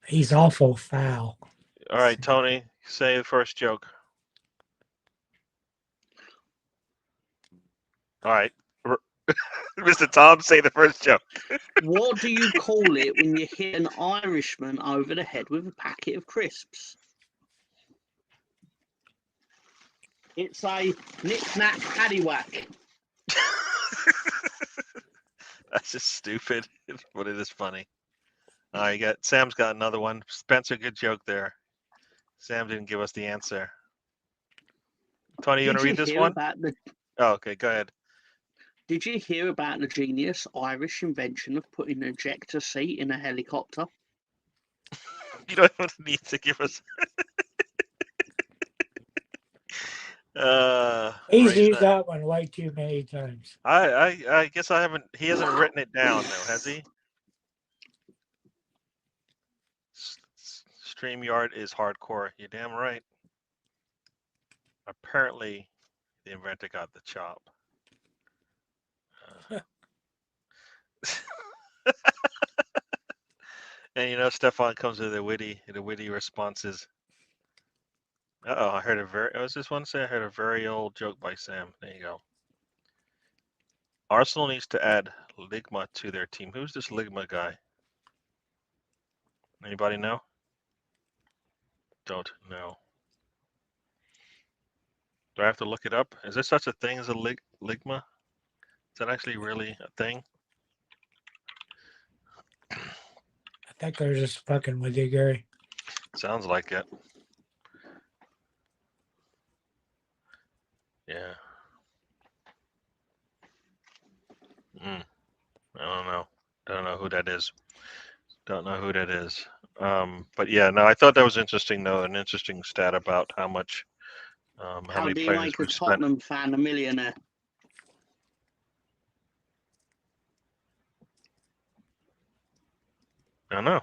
He's awful foul. All right, Tony, say the first joke. All right. Mr. Tom, say the first joke. What do you call it when you hit an Irishman over the head with a packet of crisps? It's a knick-knack paddywhack. That's just stupid, but it is funny. All right, Sam's got another one. Spencer, good joke there. Sam didn't give us the answer. Tony, you want to read this one? Oh, okay, go ahead. Did you hear about the genius Irish invention of putting an ejector seat in a helicopter? You don't need to give us. He's used that one way too many times. I guess I haven't. He hasn't written it down though, has he? StreamYard is hardcore. You're damn right. Apparently, the inventor got the chop. And you know, Stefan comes with the witty responses. Uh-oh, I heard I was just want to say I heard a very old joke by Sam. There you go. Arsenal needs to add Ligma to their team. Who's this Ligma guy? Anybody know? Don't know. Do I have to look it up? Is there such a thing as a Ligma? Is that actually really a thing? I think they're just fucking with you, Gary. Sounds like it. Yeah. I don't know. Don't know who that is. Don't know who that is. But yeah, no, I thought that was interesting though. An interesting stat about how much, how many do you players make a we've spent. Tottenham fan a millionaire? I don't know.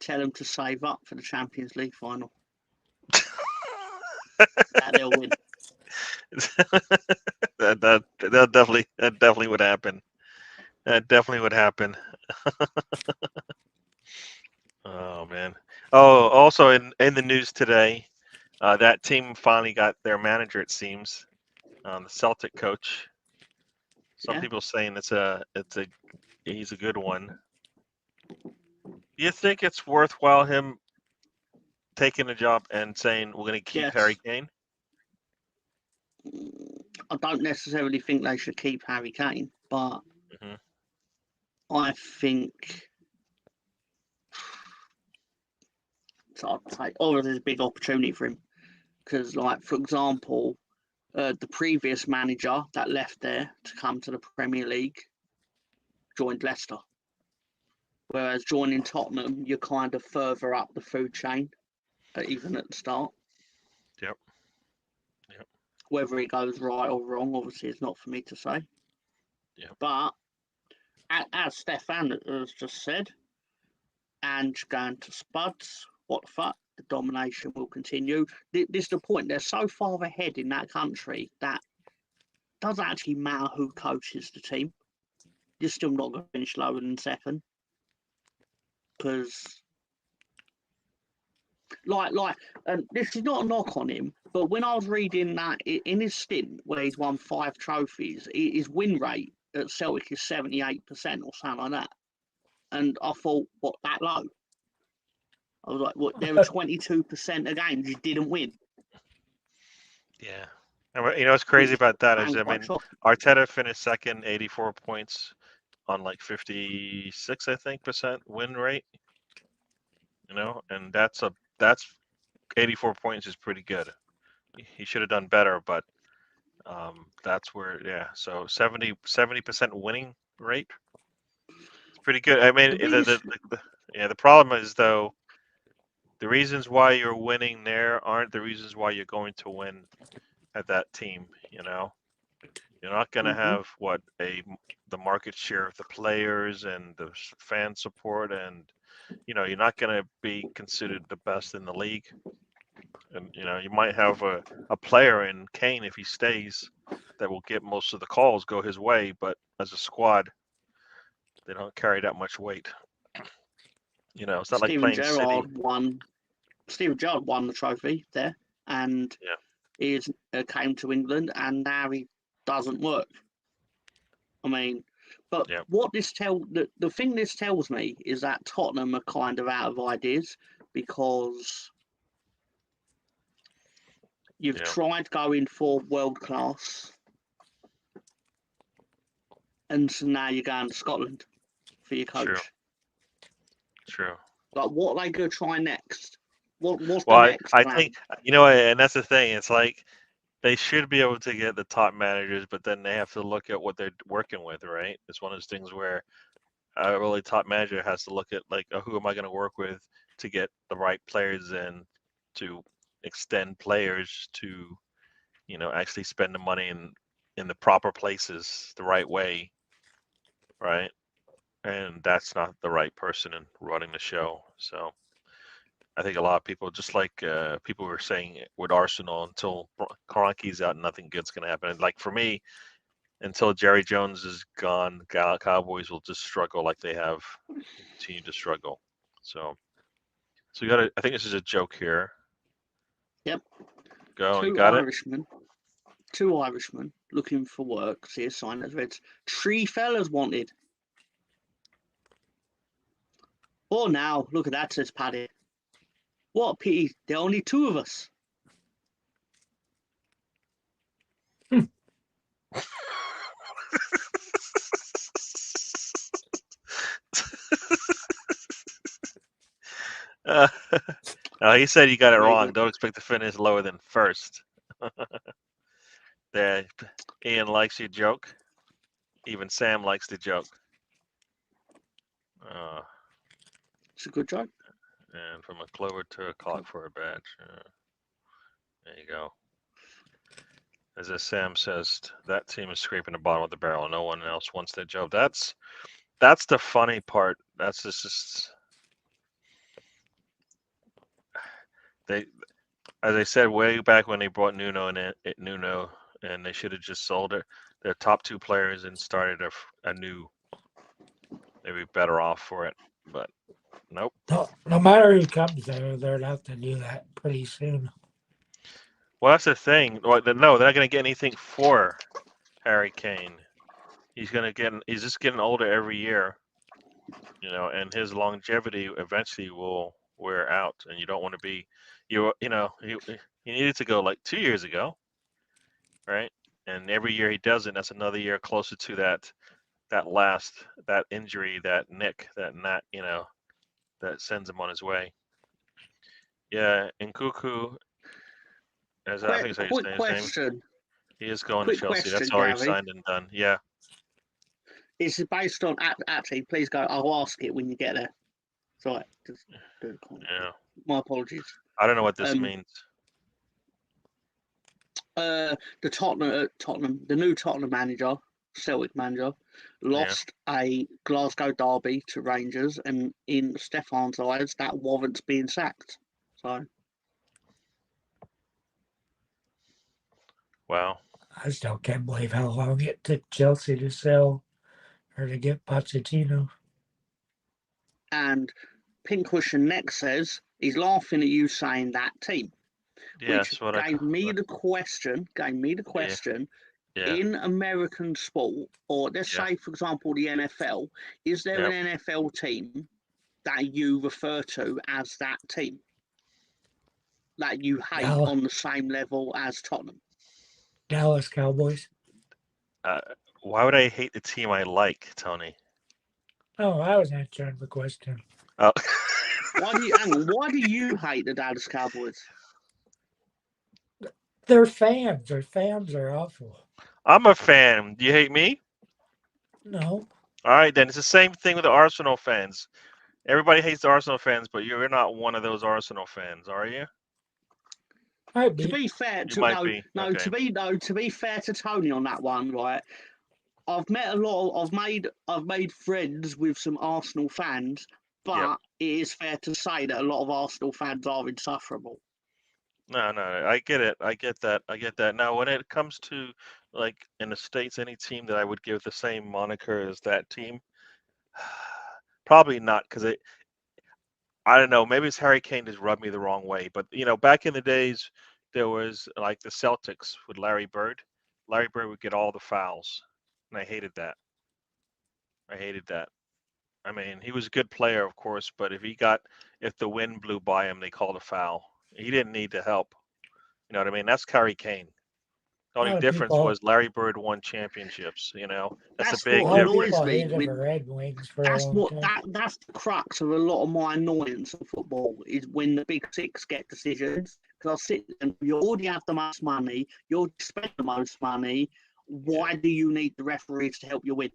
Tell them to save up for the Champions League final. That they'll win. that definitely would happen. That definitely would happen. Oh man. Oh, also in the news today, that team finally got their manager. It seems, the Celtic coach. Some people saying he's a good one. Do you think it's worthwhile him taking a job and saying we're going to keep Harry Kane? I don't necessarily think they should keep Harry Kane, but I think there's a big opportunity for him because, like, for example, the previous manager that left there to come to the Premier League joined Leicester, whereas joining Tottenham, you're kind of further up the food chain, even at the start. Yep. Whether it goes right or wrong, obviously, it's not for me to say. Yeah. But as Stefan has just said, and going to Spuds, what the fuck? The domination will continue. This is the point. They're so far ahead in that country that it doesn't actually matter who coaches the team. You're still not going to finish lower than second. Because, and this is not a knock on him, but when I was reading that in his stint where he's won 5 trophies, his win rate at Celtic is 78% or something like that. And I thought, what, that low? I was like, what, there were 22% of games you didn't win. Yeah. And you know what's crazy about that is, I mean, Arteta finished second, 84 points on like 56, I think, % win rate. You know, and that's 84 points is pretty good. he should have done better, but that's where, yeah. So 70% winning rate. It's pretty good. I mean, The biggest, the problem is though the reasons why you're winning there aren't the reasons why you're going to win at that team. You're not going to Mhm. have the market share of the players and the fan support, and you're not going to be considered the best in the league. And you might have a player in Kane if he stays that will get most of the calls go his way, but as a squad, they don't carry that much weight. It's not like Steven playing City. Gerrard won. Steven Gerrard won the trophy there, and Yeah, he came to England, and now he doesn't work. I mean, but yeah, what the thing this tells me is that Tottenham are kind of out of ideas because you've yeah. tried going for world class, and so now you're going to Scotland for your True, coach. true. Like, what are they going to try next? What's the Well, next I plan? think and that's the thing. It's like they should be able to get the top managers, but then they have to look at what they're working with, right? It's one of those things where a really top manager has to look at like, who am I going to work with to get the right players and to extend players to, actually spend the money in the proper places the right way, right? And that's not the right person in running the show. So I think a lot of people, just like people were saying with Arsenal, until Kroenke's out, nothing good's going to happen. And like for me, until Jerry Jones is gone, Cowboys will just struggle like they have, continue to struggle. So you got to. I think this is a joke here. Yep. Go, you Two got it. Irishmen. Two Irishmen looking for work. See a sign that reads, "Three fellas wanted." Oh, now look at that, says Paddy. What a pity. There are only two of us. Uh, he said you got it There you wrong. go. Don't expect to finish lower than first. There, Ian likes your joke. Even Sam likes the joke. It's a good joke. And from a clover to a clock for a badge. There you go. As Sam says, that team is scraping the bottom of the barrel. No one else wants that job. That's the funny part. That's just they, as I said way back when they brought Nuno and they should have just sold their top two players and started a new. They'd be better off for it, but nope. No matter who comes there, they're not to do that pretty soon. Well, that's the thing. No, they're not going to get anything for Harry Kane. He's just getting older every year, and his longevity eventually will wear out, and you don't want to be, he needed to go like 2 years ago, right? And every year he doesn't, that's another year closer to that injury, that nick, that nat, that sends him on his way. Yeah, and Nkuku, as I think is how you Quick say his name, question. he is going to Quick Chelsea. That's question, already Gary. signed and done. Yeah. Is it based on actually? Please go. I'll ask it when you get there. Sorry, just do the comment. Yeah. My apologies. I don't know what this means. The Tottenham, the new Tottenham manager, Celtic manager, lost a Glasgow derby to Rangers, and in Stefan's eyes, that warrants being sacked. So, Wow. I still can't believe how long it took Chelsea to sell or to get Pochettino. and Pincushion next says he's laughing at you saying that team, Yeah, which that's what gave me the question. Yeah. In American sport, or let's Yeah. say, for example, the NFL, is there Yep. an NFL team that you refer to as that team that you hate on the same level as Tottenham? Dallas Cowboys. Why would I hate the team I like, Tony? Oh, I was answering the question. Oh. Why do you hate the Dallas Cowboys? They're fans. Their fans are awful. I'm a fan. Do you hate me? No, All right, then it's the same thing with the Arsenal fans. Everybody hates the Arsenal fans, but you're not one of those Arsenal fans, are you? might To be. be fair, You to might no, be. no, Okay. to be fair to Tony on that one, right? I've met a lot. I've made friends with some Arsenal fans, Yep. but it is fair to say that a lot of Arsenal fans are insufferable. No, no, I get it. I get that. I get that. Now, when it comes to like in the States, any team that I would give the same moniker as that team, probably not, because I don't know. Maybe it's Harry Kane just rubbed me the wrong way. But back in the days, there was like the Celtics with Larry Bird. Larry Bird would get all the fouls, and I hated that. I hated that. I mean, he was a good player, of course, but if the wind blew by him, they called a foul. He didn't need the help. You know what I mean? That's Harry Kane. The A only lot of difference people. was Larry Bird won championships. That's a That's A big what lot of annoys people difference. me. hated the With Red Wings for a that's long what time. that's the crux of a lot of my annoyance of football is when the big six get decisions. Because I sit and you already have the most money, you already spend the most money. Yeah, Why do you need the referees to help you win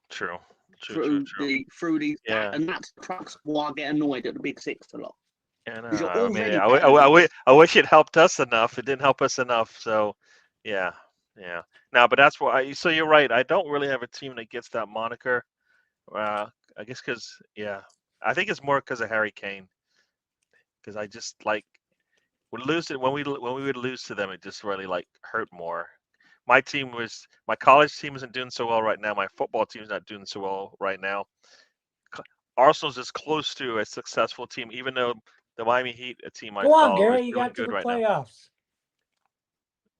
true, true, true, true. through these? Yeah, And that's the crux of why I get annoyed at the big six a lot. and Because you're I mean, already better than us. I wish it helped us enough. It didn't help us enough. So, yeah, yeah. Now, but that's why. So you're right. I don't really have a team that gets that moniker. I guess because I think it's more because of Harry Kane. Because I just like would lose it when we would lose to them. It just really like hurt more. My college team isn't doing so well right now. My football team's not doing so well right now. Arsenal's is close to a successful team, even though the Miami Heat, a team I Go on, follow, is Gary. You doing got to good the right now. playoffs.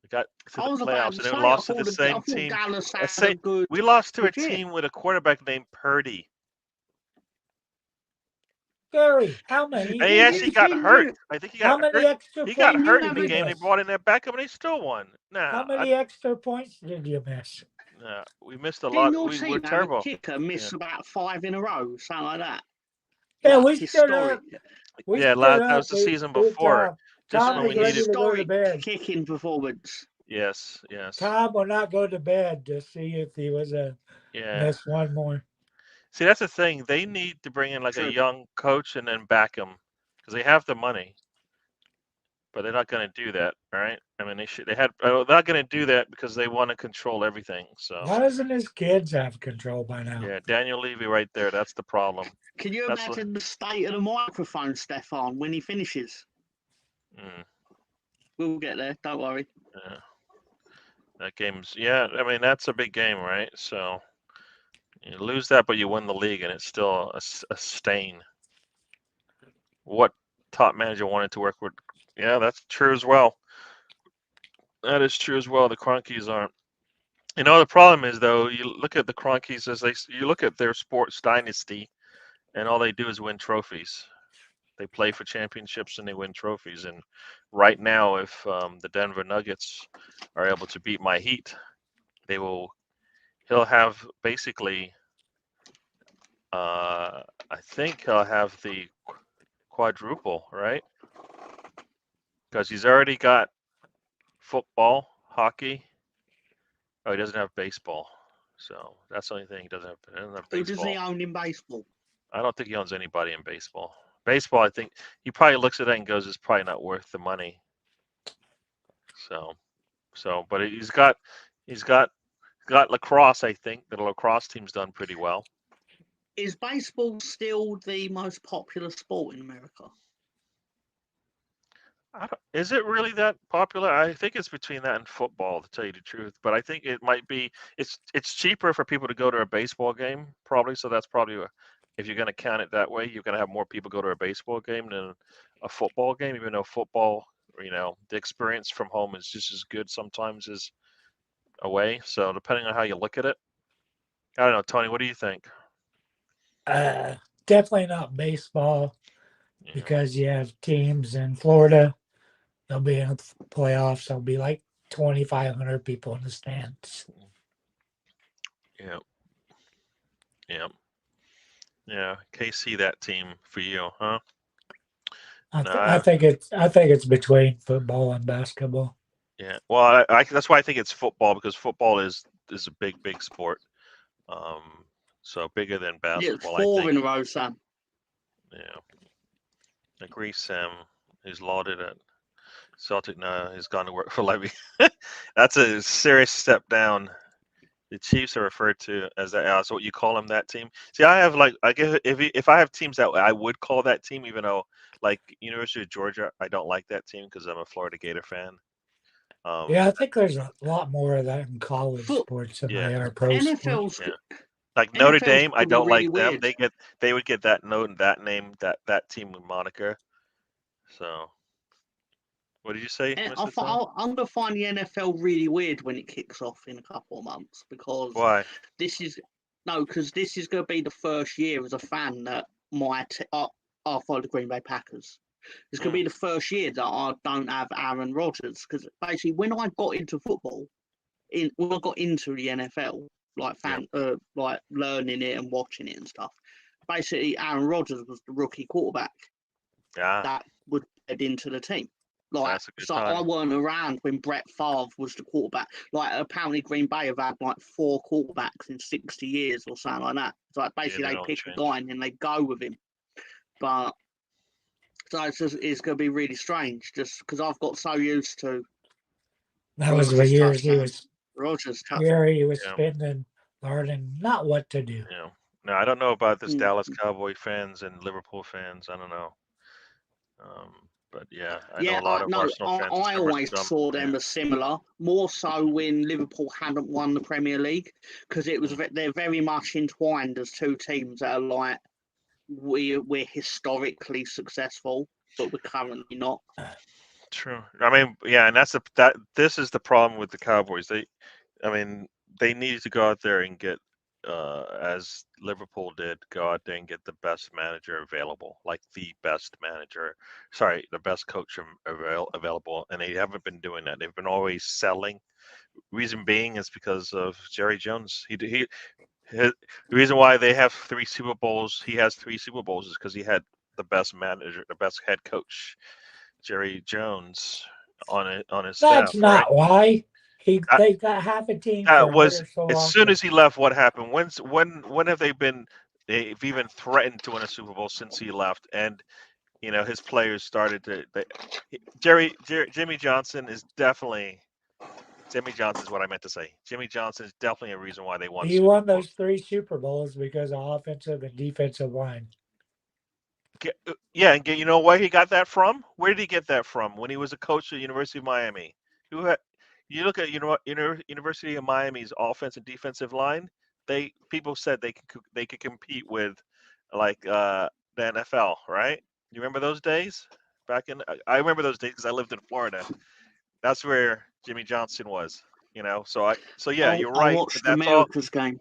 We got to I the was about playoffs to and then we say, lost to the I same thought team. Dallas I had a say good we lost to a year. team with a quarterback named Purdy, Gary, how many? and he actually got Didn't hurt. you? I think he How got many hurt. extra He got Didn't points you hurt in did have the you a game. They miss? brought in their backup, and they still won. How Nah, many extra points did you miss? we missed a Didn't lot. your We're team have a terrible. kicker Yeah, miss about 5 in a row, something like that? Yeah, Like we stood historic, up. We yeah. stood That was up. the season We before, just Tom when a we was ready needed. to go to historic bed. kicking performance. Yes, yes, Tom will not go to bed to see if he was a yeah. miss one more. See, that's the thing. They need to bring in like a True. young coach and then back him because they have the money, but they're not going to do that, right? I mean, they should. They had. They're not going to do that because they want to control everything. So, Why doesn't his kids have control by now? yeah, Daniel Levy right there. That's the problem. Can you That's what. imagine the state of the microphone, Stefan, when he finishes? Mm, We'll get there, don't worry. yeah, that game's. Yeah, I mean that's a big game, right? So you lose that, but you win the league, and it's still a stain. What top manager wanted to work with? Yeah, that's true as well. That is true as well. The Cronkies aren't. The problem is though, you look at the Cronkies you look at their sports dynasty, and all they do is win trophies. They play for championships and they win trophies. And right now, if the Denver Nuggets are able to beat my Heat, they will. He'll have basically. I think he'll have the quadruple, right? Because he's already got football, hockey. Oh, he doesn't have baseball. So that's the only thing he doesn't have. He doesn't have Who does he baseball. own in baseball? I don't think he owns anybody in baseball. Baseball, I think he probably looks at it and goes, "It's probably not worth the money." So, but he's got lacrosse. I think the lacrosse team's done pretty well. Is baseball still the most popular sport in America? Is it really that popular? I think it's between that and football, to tell you the truth. But I think it might be. It's cheaper for people to go to a baseball game, probably. So that's probably if you're going to count it that way, you're going to have more people go to a baseball game than a football game. Even though football, the experience from home is just as good sometimes as away. So depending on how you look at it, I don't know, Tony. What do you think? Definitely not baseball Yeah, because you have teams in Florida. They'll be in the playoffs. There'll be like 2,500 people in the stands. yeah, yeah, yeah. KC, that team for you, huh? I No, think it's between football and basketball. Yeah. Well, that's why I think it's football, because football is a big sport. So bigger than Yeah, it's basketball, I 4 think. in a row, Sam. Yeah. Agree, Sam. He's lauded at Celtic now. He's gone to work for Levy. That's a serious step down. The Chiefs are referred to as that. That's what you call them, that team. See, I have I guess if I have teams that I would call that team, even though like University of Georgia, I don't like that team because I'm a Florida Gator fan. Yeah, I think there's a lot more of that in college Foot sports than Yeah. they are pro sports. NFL's Yeah. Like Notre NFL's Dame, I gonna be don't really like them. weird. They would get that note and that name, that team moniker. So, what did you say, And Mr. Tom? I'm gonna find the NFL really weird when it kicks off in a couple of months because Why? because this is gonna be the first year as a fan that I follow the Green Bay Packers. It's gonna Mm, be the first year that I don't have Aaron Rodgers because basically when I got into football, when I got into the NFL, yeah. like learning it and watching it and stuff, basically Aaron Rodgers was the rookie quarterback Yeah. that would head into the team. Like, That's a good so I time. weren't around when Brett Favre was the quarterback. Like, apparently Green Bay have had like 4 quarterbacks in 60 years or something like that. So like, Yeah, basically they they don't pick a change. guy and then they go with him. But so it's going to be really strange just because I've got so used to That was the Rogers years he touchdown, was Rogers touchdown. here. He was Yeah. spending learning not what to do. Yeah. No, I don't know about this Mm. Dallas Cowboy fans and Liverpool fans. I don't know. But yeah, I know Yeah, a lot of no, Arsenal fans and I some are always scum. saw Yeah. them as similar, more so when Liverpool hadn't won the Premier League, because it was Mm. they're very much entwined as two teams that are like we're historically successful, but we're currently not. True. I mean, yeah, and this is the problem with the Cowboys. I mean, they needed to go out there and get, as Liverpool did, go out there and get the best manager available, like the best manager. Sorry, the best coach available, and they haven't been doing that. They've been always selling. Reason being is because of Jerry Jones. The reason why they have 3 Super Bowls. He has 3 Super Bowls is because he had the best manager, the best head coach, Jerry Jones, on his That's staff, right? not why That, they got half a team that for was ever so as soon often. as he left. What happened? When have they been? They've even threatened to win a Super Bowl since he left, and his players started to. Jimmy Johnson is definitely. Jimmy Johnson is what I meant to say. Jimmy Johnson is definitely a reason why they won He Super won Bowls. those 3 Super Bowls because of offensive and defensive line. Yeah, and you know where he got that from? Where did he get that from? When he was a coach at the University of Miami. Who had, you look at University of Miami's offense and defensive line. People said they could compete with like the NFL, right? You remember those days? I remember those days because I lived in Florida. That's where Jimmy Johnson was. So yeah, you're I right. But watched that's all. America's game.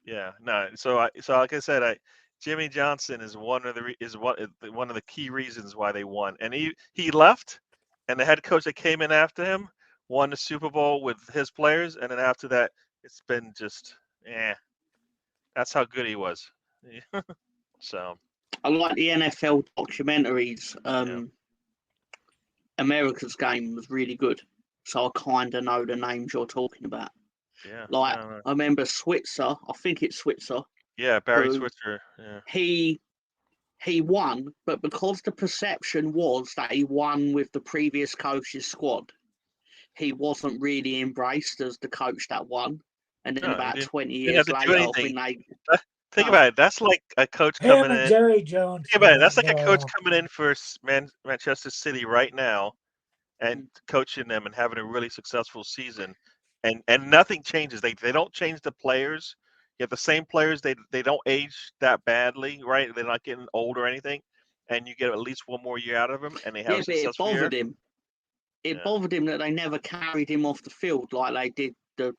Yeah, no. So like I said, Jimmy Johnson is one of the key reasons why they won. And he left, and the head coach that came in after him won the Super Bowl with his players, and then after that, it's been just that's how good he was. So I like the NFL documentaries. yeah, America's game was really good, so I kind of know the names you're talking about. yeah, Like no, no. I remember Switzer, I think it's Switzer, Yeah, Barry who Switzer. Yeah, he he won, but because the perception was that he won with the previous coach's squad, he wasn't really embraced as the coach that won. And then no, he about 20 didn't have years to do later, I anything. think they Think no, about it. That's like a coach coming Him and in. Jerry Jones Think can about it. That's not like get a coach along. coming in for Manchester City right now and coaching them and having a really successful season, and nothing changes. They don't change the players. You have the same players. They don't age that badly, right? They're not getting old or anything, and you get at least one more year out of them, and they have yeah, a but it successful year. bothered him. It Yeah, bothered him that they never carried him off the field like they did the.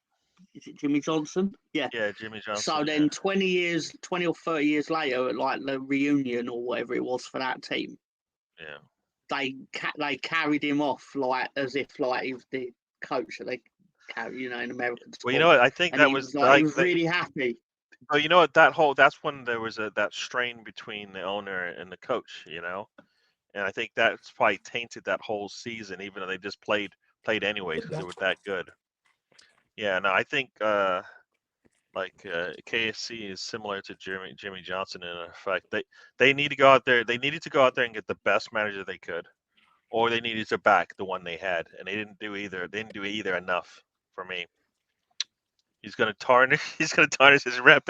Is it Jimmy Johnson? Yeah. yeah, Jimmy Johnson. So Yeah, then 20 or 30 years later, at like the reunion or whatever it was for that team, yeah. they carried him off like as if like he was the coach that they carry, in American Well, you sport. know what? I think And that he was was like, he like was really happy. but you know what? That's when there was that strain between the owner and the coach. And I think that's probably tainted that whole season, even though they just played played anyways because they were that good. Yeah, no, I think KSC is similar to Jimmy Johnson in effect. They need to go out there. They needed to go out there and get the best manager they could, or they needed to back the one they had, and they didn't do either. They didn't do either enough for me. He's gonna tarnish. He's gonna tarnish his rep.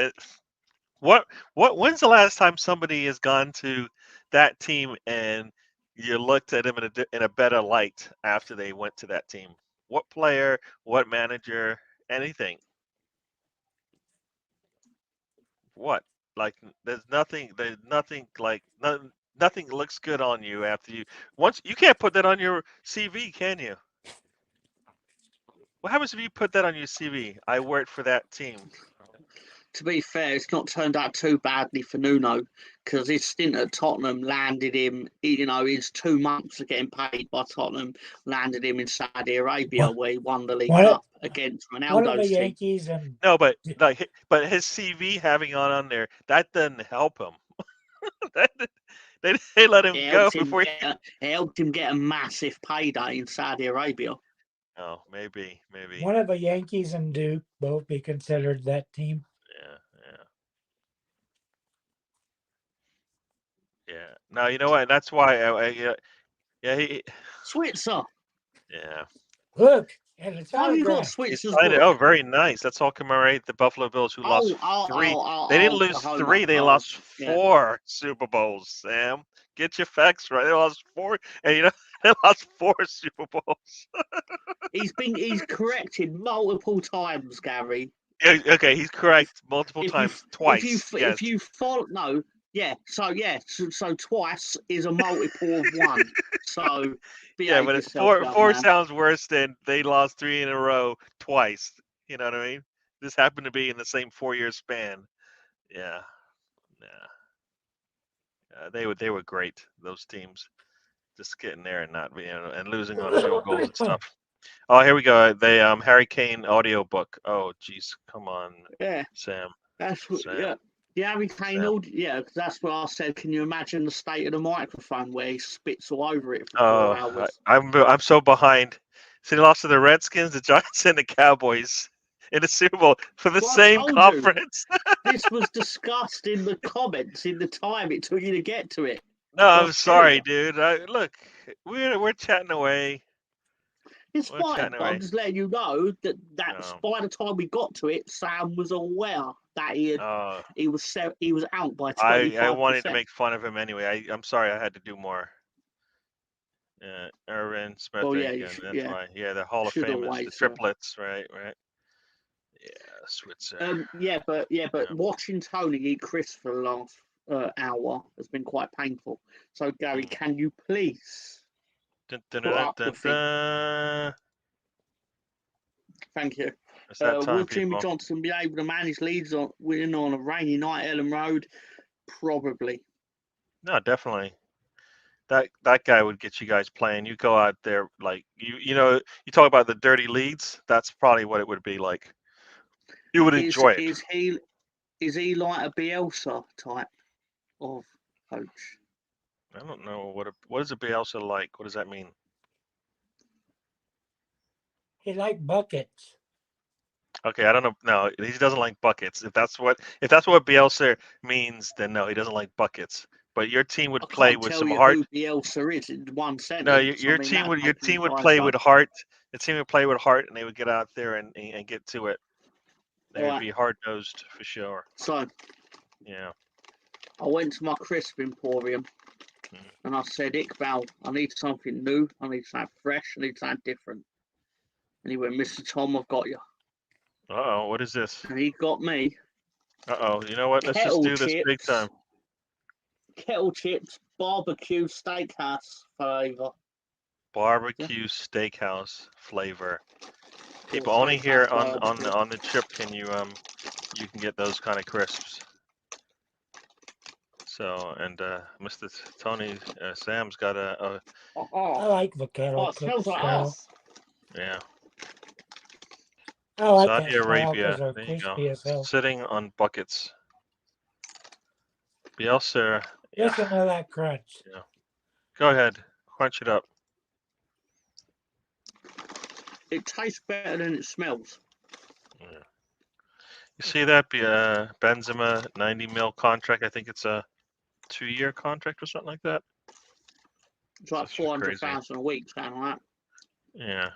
What? When's the last time somebody has gone to that team and you looked at him in a better light after they went to that team? What player? What manager? Anything? What? Like there's nothing. There's nothing like nothing. Nothing looks good on you after you once. You can't put that on your CV, can you? What happens if you put that on your CV? I worked for that team. To be fair, it's not turned out too badly for Nuno because his stint at Tottenham landed him, his 2 months of getting paid by Tottenham landed him in Saudi Arabia where he won the League Cup against Ronaldo's team. Yankees and No, but his CV having on there that doesn't help him. they let him go before it helped him get a massive payday in Saudi Arabia. Oh, maybe. One of the Yankees and Duke both be considered that team. Yeah. No, you know what? That's why Switzer. Yeah. Look, and it's Why have you got autographed. Switzer's Oh, book? very nice. That's all commemorate the Buffalo Bills who lost 3. They didn't lose 3. They lost 4 Super Bowls, Sam. Get your facts right. They lost 4, and they lost 4 Super Bowls. He's corrected multiple times, Gary. Okay, he's correct multiple times, twice. If you follow, so twice is a multiple of 1. So but 4 sounds worse than they lost 3 in a row twice. You know what I mean? This happened to be in the same 4-year span. Yeah. They were great. Those teams, just getting there and not and losing on field goals and stuff. Oh, here we go. They Harry Kane audiobook. Oh, jeez, come on, Sam. That's what. Sam. Yeah, Harry Kane. Because that's what I said. Can you imagine the state of the microphone where he spits all over it for 4 hours? I'm so behind. So they lost to the Redskins, the Giants, and the Cowboys in the Super Bowl for the same conference. This was discussed in the comments in the time it took you to get to it. No, I'm sorry, dude. Look, we're chatting away. It's fine. I'm just letting you know that by the time we got to it, Sam was aware that he was out by 25%. I wanted to make fun of him anyway. I'm sorry, I had to do more. Irvin Smith. That's why. Yeah, the Hall of Famers, the triplets, right. Yeah, Switzer. But watching Tony eat Chris for the last hour has been quite painful. So Gary, can you please? Thank you. Will Jimmy Johnson be able to manage Leeds win on a rainy night at Ellen Road? Probably. No, definitely. That guy would get you guys playing. You go out there like you talk about the dirty Leeds. That's probably what it would be like. You would enjoy it. Is he like a Bielsa type of coach? I don't know what is a Bielsa like. What does that mean? He likes buckets. Okay, I don't know. No, he doesn't like buckets. If that's what Bielsa means, then no, he doesn't like buckets. But your team would play with some heart. Who Bielsa is in one sentence. No, your team would play with heart. The team would play with heart, and they would get out there and get to it. They would be hard nosed for sure. So, yeah, I went to my crisp emporium, and I said, Iqbal, I need something new. I need something fresh. I need something different. And he went, Mr. Tom, I've got you. Uh-oh, what is this? And he got me. Uh-oh, you know what? Let's just do this big time. Kettle chips, barbecue steakhouse flavor. Barbecue steakhouse flavor. People only here on the trip can you can get those kind of crisps. So and Mr. Tony Sam's got a I like the kettle cooked style. Yeah. I like Saudi Arabia. There you go. Sitting on buckets. Bielsa. Listen to that crunch. Yeah. Go ahead. Crunch it up. It tastes better than it smells. Yeah. You see that Benzema 90 mil contract? I think it's a 2-year contract or something like that. It's like That's crazy. 400,000 a week, something like that. Yeah.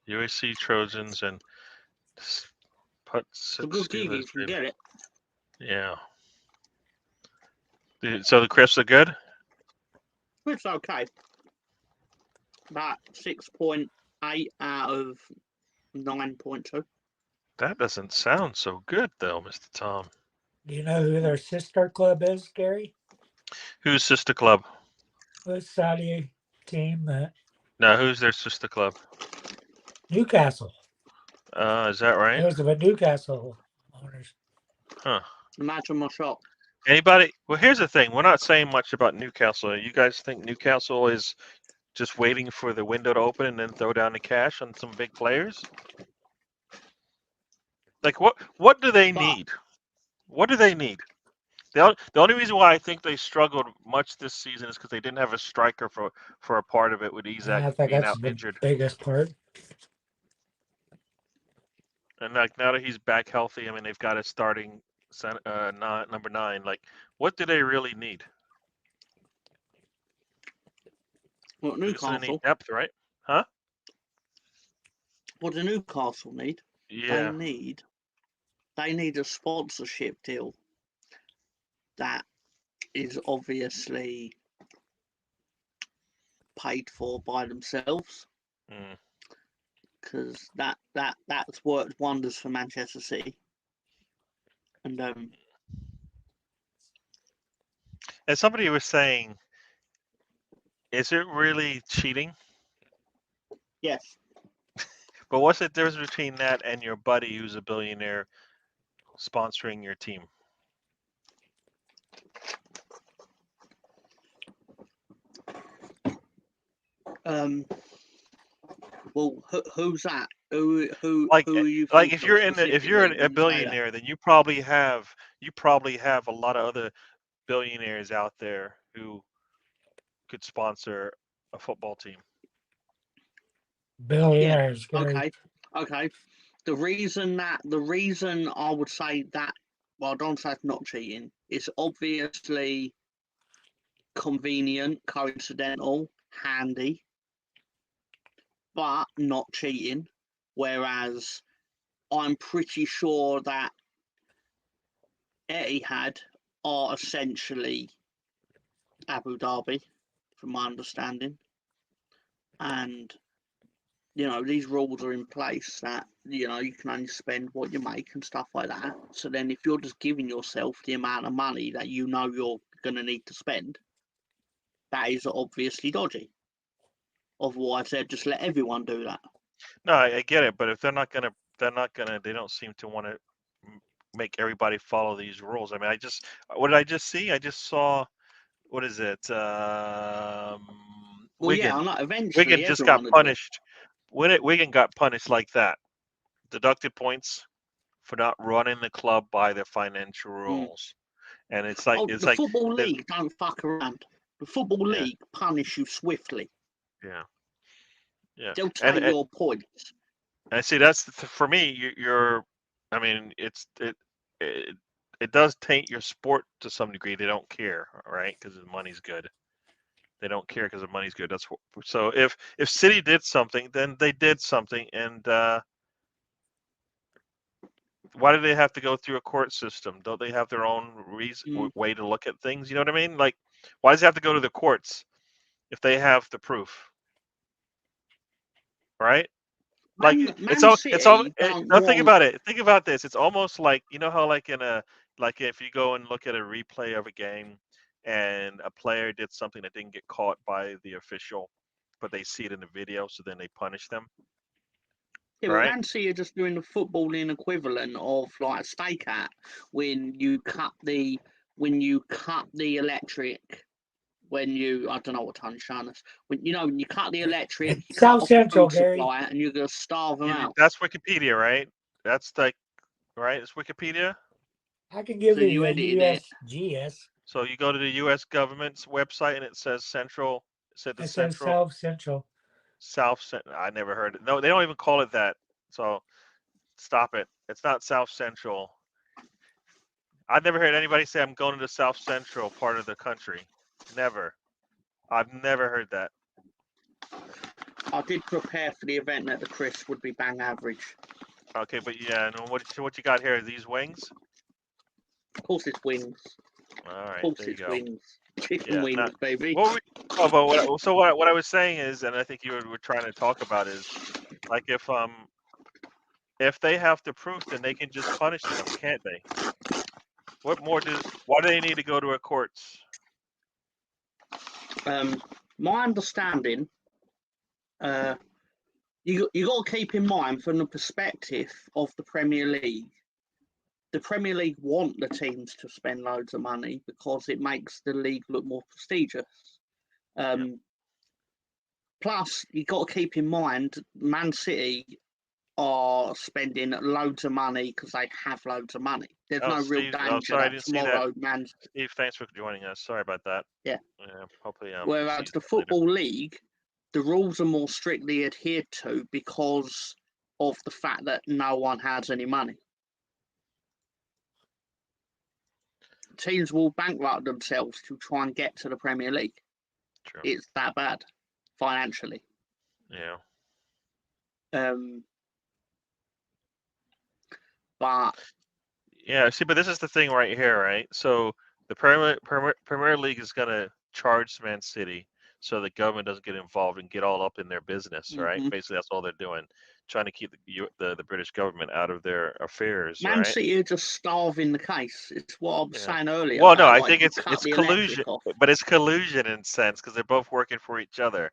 UAC Trojans and put It's a good gig if you can get it. Yeah. So the crisps are good? It's okay. About 6.8 out of 9.2. That doesn't sound so good, though, Mr. Tom. Do you know who their sister club is, Gary? Who's sister club? The Saudi team, No, who's their sister club? Newcastle. Is that right? Those are the Newcastle owners. Huh. Imagine my shop. Anybody? Well, here's the thing. We're not saying much about Newcastle. You guys think Newcastle is just waiting for the window to open and then throw down the cash on some big players? Like, what do they need? What do they need? The only reason why I think they struggled much this season is because they didn't have a striker for a part of it with Isak I think being that's out the injured. biggest part. And like now that he's back healthy, I mean they've got a starting number 9. Like, what do they really need? What Newcastle? They need depth, right? Huh? What do Newcastle need? Yeah. They need a sponsorship deal that is obviously paid for by themselves, because that's worked wonders for Manchester City. And somebody was saying, is it really cheating? Yes. But what's the difference between that and your buddy who's a billionaire sponsoring your team? Well, who's that? Who like are you? Like if you're a billionaire, then you probably have a lot of other billionaires out there who could sponsor a football team. Billionaires. Yeah. Okay. The reason I would say that, well, I don't say it's not cheating. It's obviously convenient, coincidental, handy, but not cheating. Whereas I'm pretty sure that Etihad are essentially Abu Dhabi, from my understanding. And, these rules are in place that, you can only spend what you make and stuff like that. So then if you're just giving yourself the amount of money that you're going to need to spend, that is obviously dodgy. Otherwise, they'd just let everyone do that. No, I get it, but if they're not gonna, they don't seem to want to make everybody follow these rules. I mean, what did I just see? I just saw, what is it? Wigan. Yeah, I know. Eventually, Wigan just got punished. Wigan got punished like that. Deducted points for not running the club by their financial rules. And it's like the Football League don't fuck around. The Football League punish you swiftly. Yeah. They'll take your points. And see, that's for me. I mean, it does taint your sport to some degree. They don't care, right? Because the money's good. They don't care because the money's good. So if City did something, then they did something, and why do they have to go through a court system? Don't they have their own way to look at things? You know what I mean? Like, why does it have to go to the courts if they have the proof? Right? Like it's all. Now think about it. Think about this. It's almost like, how like if you go and look at a replay of a game and a player did something that didn't get caught by the official, but they see it in the video, so then they punish them. Yeah, right? But Man City are just doing the footballing equivalent of like a stakeout when you cut the electric. I don't know what Tony's showing us. When you cut the electric, you cut off the food supply, and you're gonna starve them out. That's Wikipedia, right? That's right. It's Wikipedia. I can give you the USGS. So you go to the U.S. government's website, and it says Central. It says South Central. I never heard it. No, they don't even call it that. So stop it. It's not South Central. I've never heard anybody say I'm going to the South Central part of the country. Never. I've never heard that. I did prepare for the event that the Chris would be bang average. Okay, but yeah, and what you got here? These wings? Of course, it's wings. All Of right, course, there you it's go. wings. Chicken Yeah. wings, Now, baby. what what I was saying is, and I think you were trying to talk about is, like if they have the proof, then they can just punish them, can't they? Why do they need to go to a courts? My understanding, you got to keep in mind from the perspective of the Premier League. The Premier League want the teams to spend loads of money because it makes the league look more prestigious. Plus, you got to keep in mind, Man City are spending loads of money because they have loads of money. There's no real Steve, danger sorry, I that didn't see that. tomorrow, Steve, thanks for joining us. Sorry about that. Yeah. Hopefully, Whereas the Football League, the rules are more strictly adhered to because of the fact that no one has any money. Teams will bankrupt themselves to try and get to the Premier League. True. It's that bad financially. Yeah. But yeah, see, but this is the thing right here, right? So the Premier League is gonna charge Man City so the government doesn't get involved and get all up in their business, right? Basically, that's all they're doing, trying to keep the British government out of their affairs, Man right? City are just starving the case. It's what I was saying earlier. Well, no, about, I like, think you it's cut the collusion, electric off. but it's collusion in a sense because they're both working for each other.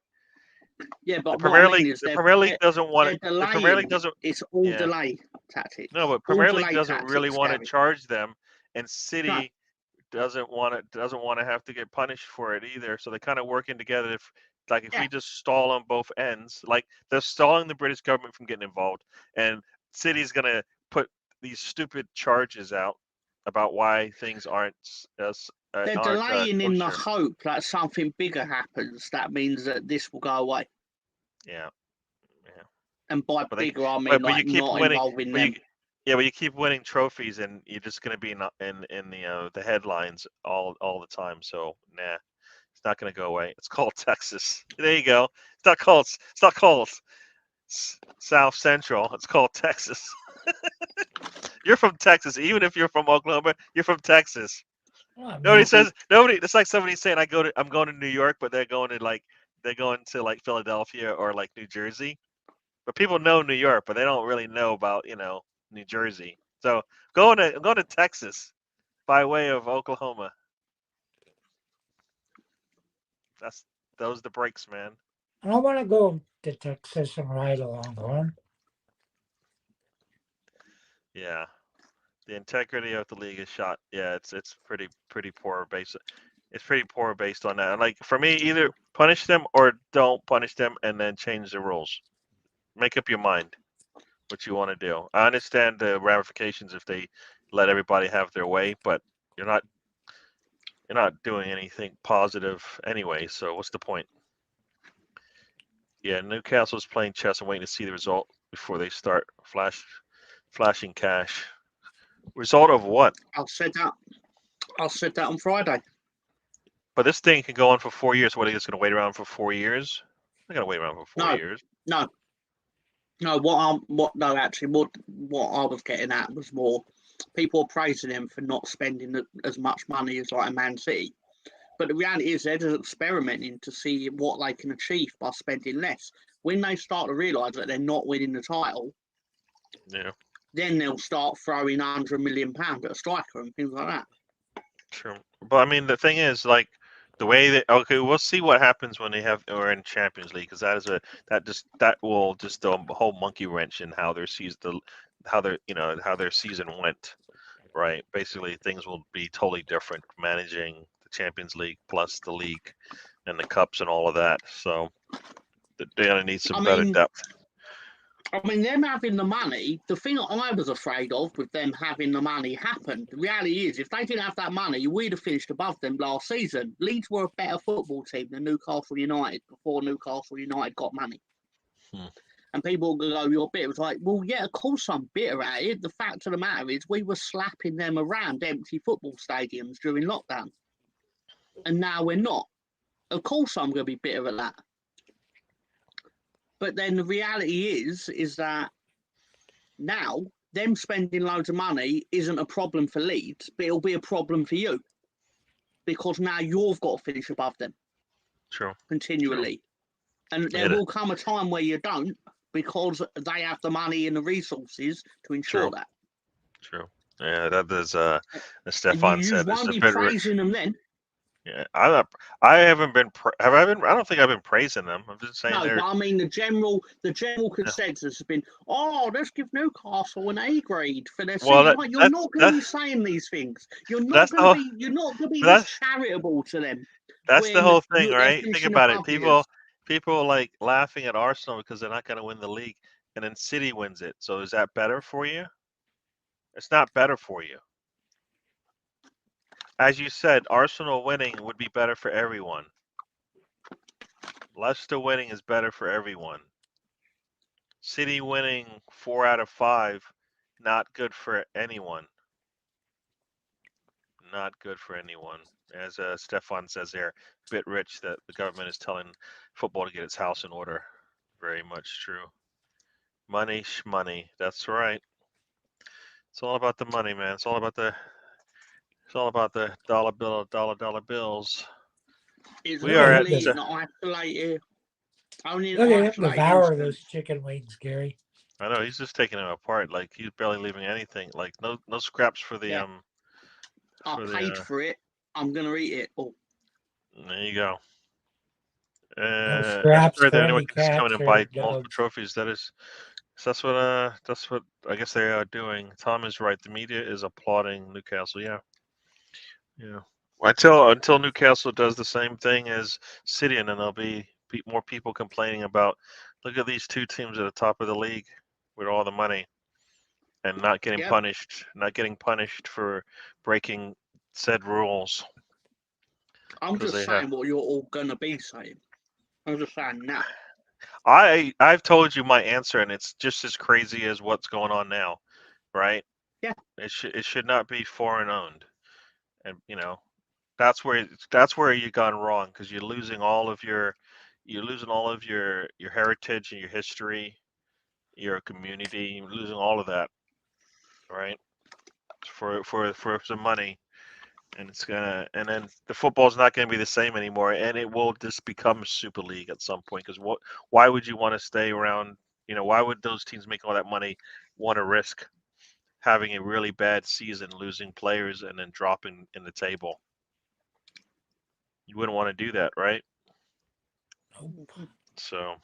Yeah, but The what I Premier mean League, is the Premier League doesn't want they're it. The delaying. Premier League doesn't. It's all Yeah. delay tactics. No, but All Premier League delay doesn't really tactics, want to Gary. charge them, and City No. doesn't want to have to get punished for it either. So they're kind of working together. If we just stall on both ends, like they're stalling the British government from getting involved, and City's gonna put these stupid charges out about why things aren't They're delaying in the kosher. hope that something bigger happens. That means that this will go away. Yeah. And by But bigger, I mean but like you keep not winning. involving But them. but you keep winning trophies, and you're just gonna be in the headlines all the time. So nah, it's not gonna go away. It's called Texas. There you go. It's not called South Central. It's called Texas. You're from Texas, even if you're from Oklahoma. You're from Texas. Well, Nobody says nobody. It's like somebody saying I'm going to New York, but they're going to like Philadelphia or like New Jersey. But people know New York, but they don't really know about New Jersey. So I'm going to Texas by way of Oklahoma. Those the breaks, man. I want to go to Texas and ride a longhorn. Yeah, the integrity of the league is shot. Yeah, it's pretty poor based. It's pretty poor based on that. Like for me, either punish them or don't punish them, and then change the rules. Make up your mind what you want to do. I understand the ramifications if they let everybody have their way, but you're not doing anything positive anyway. So what's the point? Yeah, Newcastle's playing chess and waiting to see the result before they start flashing cash. Result of what? I said that on Friday. But this thing can go on for 4 years. What are you just going to wait around for 4 years? I'm going to wait around for 4 years. No. What I was getting at was more people are praising them for not spending as much money as like a Man City. But the reality is they're just experimenting to see what they can achieve by spending less. When they start to realise that they're not winning the title, then they'll start throwing £100 million at a striker and things like that. True. But I mean, the thing is, like, the way that we'll see what happens when we're in Champions League, because that will just throw a whole monkey wrench in how their season went. Right. Basically, things will be totally different managing the Champions League plus the league and the cups and all of that. So they're gonna need some better depth. I mean, them having the money, the thing that I was afraid of with them having the money happened. The reality is, if they didn't have that money, we'd have finished above them last season. Leeds were a better football team than Newcastle United before Newcastle United got money. Hmm. And people will go, you're bitter. It's like, well, yeah, of course I'm bitter at it. The fact of the matter is we were slapping them around empty football stadiums during lockdown. And now we're not. Of course I'm going to be bitter at that. But then the reality is that now them spending loads of money isn't a problem for Leeds, but it'll be a problem for you. Because now you've got to finish above them True. continually. And there Yeah, will come a time where you don't, because they have the money and the resources to ensure true. that. True. Yeah, that is as And Stefan you said, it's won't a be bit. praising them then. Yeah, I haven't been. Have I been? I don't think I've been praising them. I'm just saying No, they're. but I mean the general Yeah. consensus has been, oh, let's give Newcastle an A grade for their Well, season. Like, you're not going to be saying these things. You're not that's the going to whole. be. You're not going to be this That's charitable to them that's the when whole thing, they're right? Think finishing about it. above you. People like laughing at Arsenal because they're not going to win the league, and then City wins it. So is that better for you? It's not better for you. As you said, Arsenal winning would be better for everyone. Leicester winning is better for everyone. City winning 4 out of 5, not good for anyone. Not good for anyone. As Stefan says here, bit rich that the government is telling football to get its house in order. Very much true. Money, money. That's right. It's all about the money, man. It's all about the. It's all about the dollar bills. It's We are at. only in isolated, only in Look at him isolated devour those instance. chicken wings, Gary. I know he's just taking them apart. Like he's barely leaving anything. Like no scraps for the Yeah, I for paid the. for it. I'm going to eat it. Oh, There you go. No That's scraps right. for That anyone any can just come in cats and or buy multiple dogs. trophies. So that's what I guess they are doing. Tom is right. The media is applauding Newcastle. Yeah, yeah. Until Newcastle does the same thing as City, and then there'll be more people complaining about. Look at these two teams at the top of the league with all the money and yep. not getting punished for breaking said rules I'm because just they have. saying what you're all going to be saying. I'm just saying now. I've told you my answer, and it's just as crazy as what's going on now, right? Yeah. It should not be foreign owned, and that's where you've gone wrong because you're losing all of your heritage and your history, your community, you're losing all of that, right? For some money, and then the football's not gonna be the same anymore, and it will just become Super League at some point. Because why would you want to stay around? Why would those teams making all that money want to risk having a really bad season, losing players, and then dropping in the table? You wouldn't want to do that, right? Nope. So,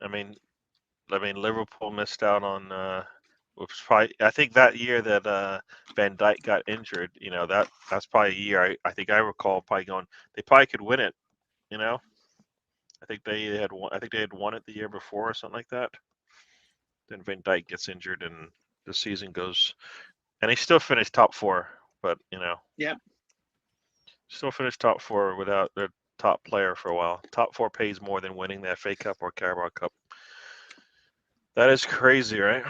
I mean, Liverpool missed out on. I think that year that Van Dijk got injured, that's probably a year I think I recall probably going. They probably could win it, you know. I think they had won. I think they had won it the year before or something like that. Then Van Dijk gets injured and the season goes, and he still finished top four, but Yep. still finished top four without their top player for a while. Top four pays more than winning the FA Cup or Carabao Cup. That is crazy, right?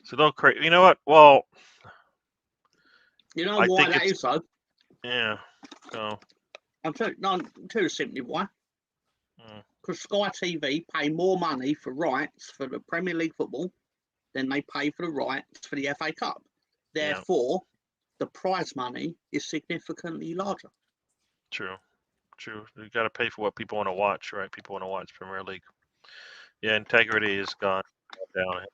So don't You know what? Well, You know I why think that it's is, though? yeah. So I'll tell you simply why. mm, Because Sky TV pay more money for rights for the Premier League football than they pay for the rights for the FA Cup. yeah, Therefore, the prize money is significantly larger. true, true. You got to pay for what people want to watch, right? People want to watch Premier League. Yeah, integrity is gone downhill.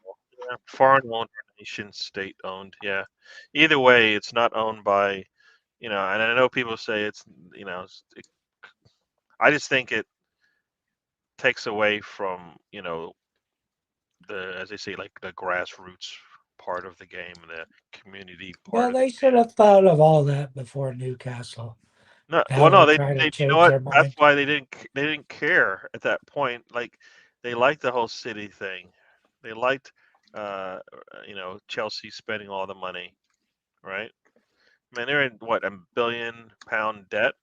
Yeah, foreign owned or nation state owned. Yeah, either way, it's not owned by And I know people say it's you know. I just think it takes away from the as they say like the grassroots part of the game, the community part Well, of the they game. should have thought of all that before Newcastle. No, Now well, no, they're they, trying to they, you know change what? their That's mind. why they didn't care at that point. Like, they liked the whole city thing. They liked, Chelsea spending all the money, right? Man, they're in what, £1 billion debt.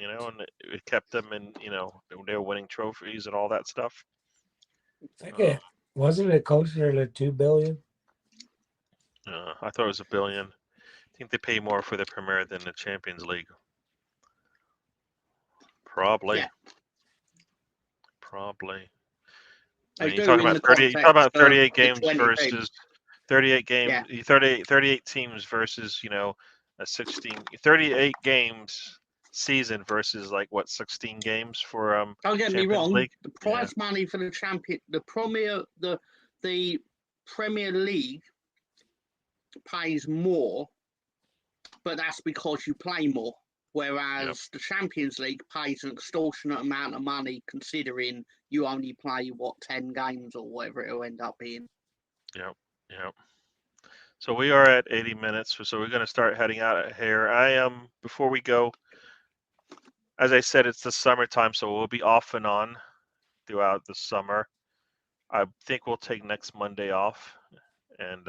and it kept them in, they were winning trophies and all that stuff. I think wasn't it closer to $2 billion? I thought it was $1 billion. I think they pay more for the Premier than the Champions League. Probably. Yeah. Probably. They You're do talking in about the 30. You're talking about context of 38 the games 20 versus teams. 38 games. Yeah. 38 teams versus a 38 games season versus like what 16 games for Don't get me Champions wrong. League. The prize money for the Premier League pays more, but that's because you play more. Whereas the Champions League pays an extortionate amount of money, considering you only play 10 games or whatever it'll end up being. Yep. So we are at 80 minutes, so we're going to start heading out here. Before we go, as I said, it's the summertime, so we'll be off and on throughout the summer. I think we'll take next Monday off and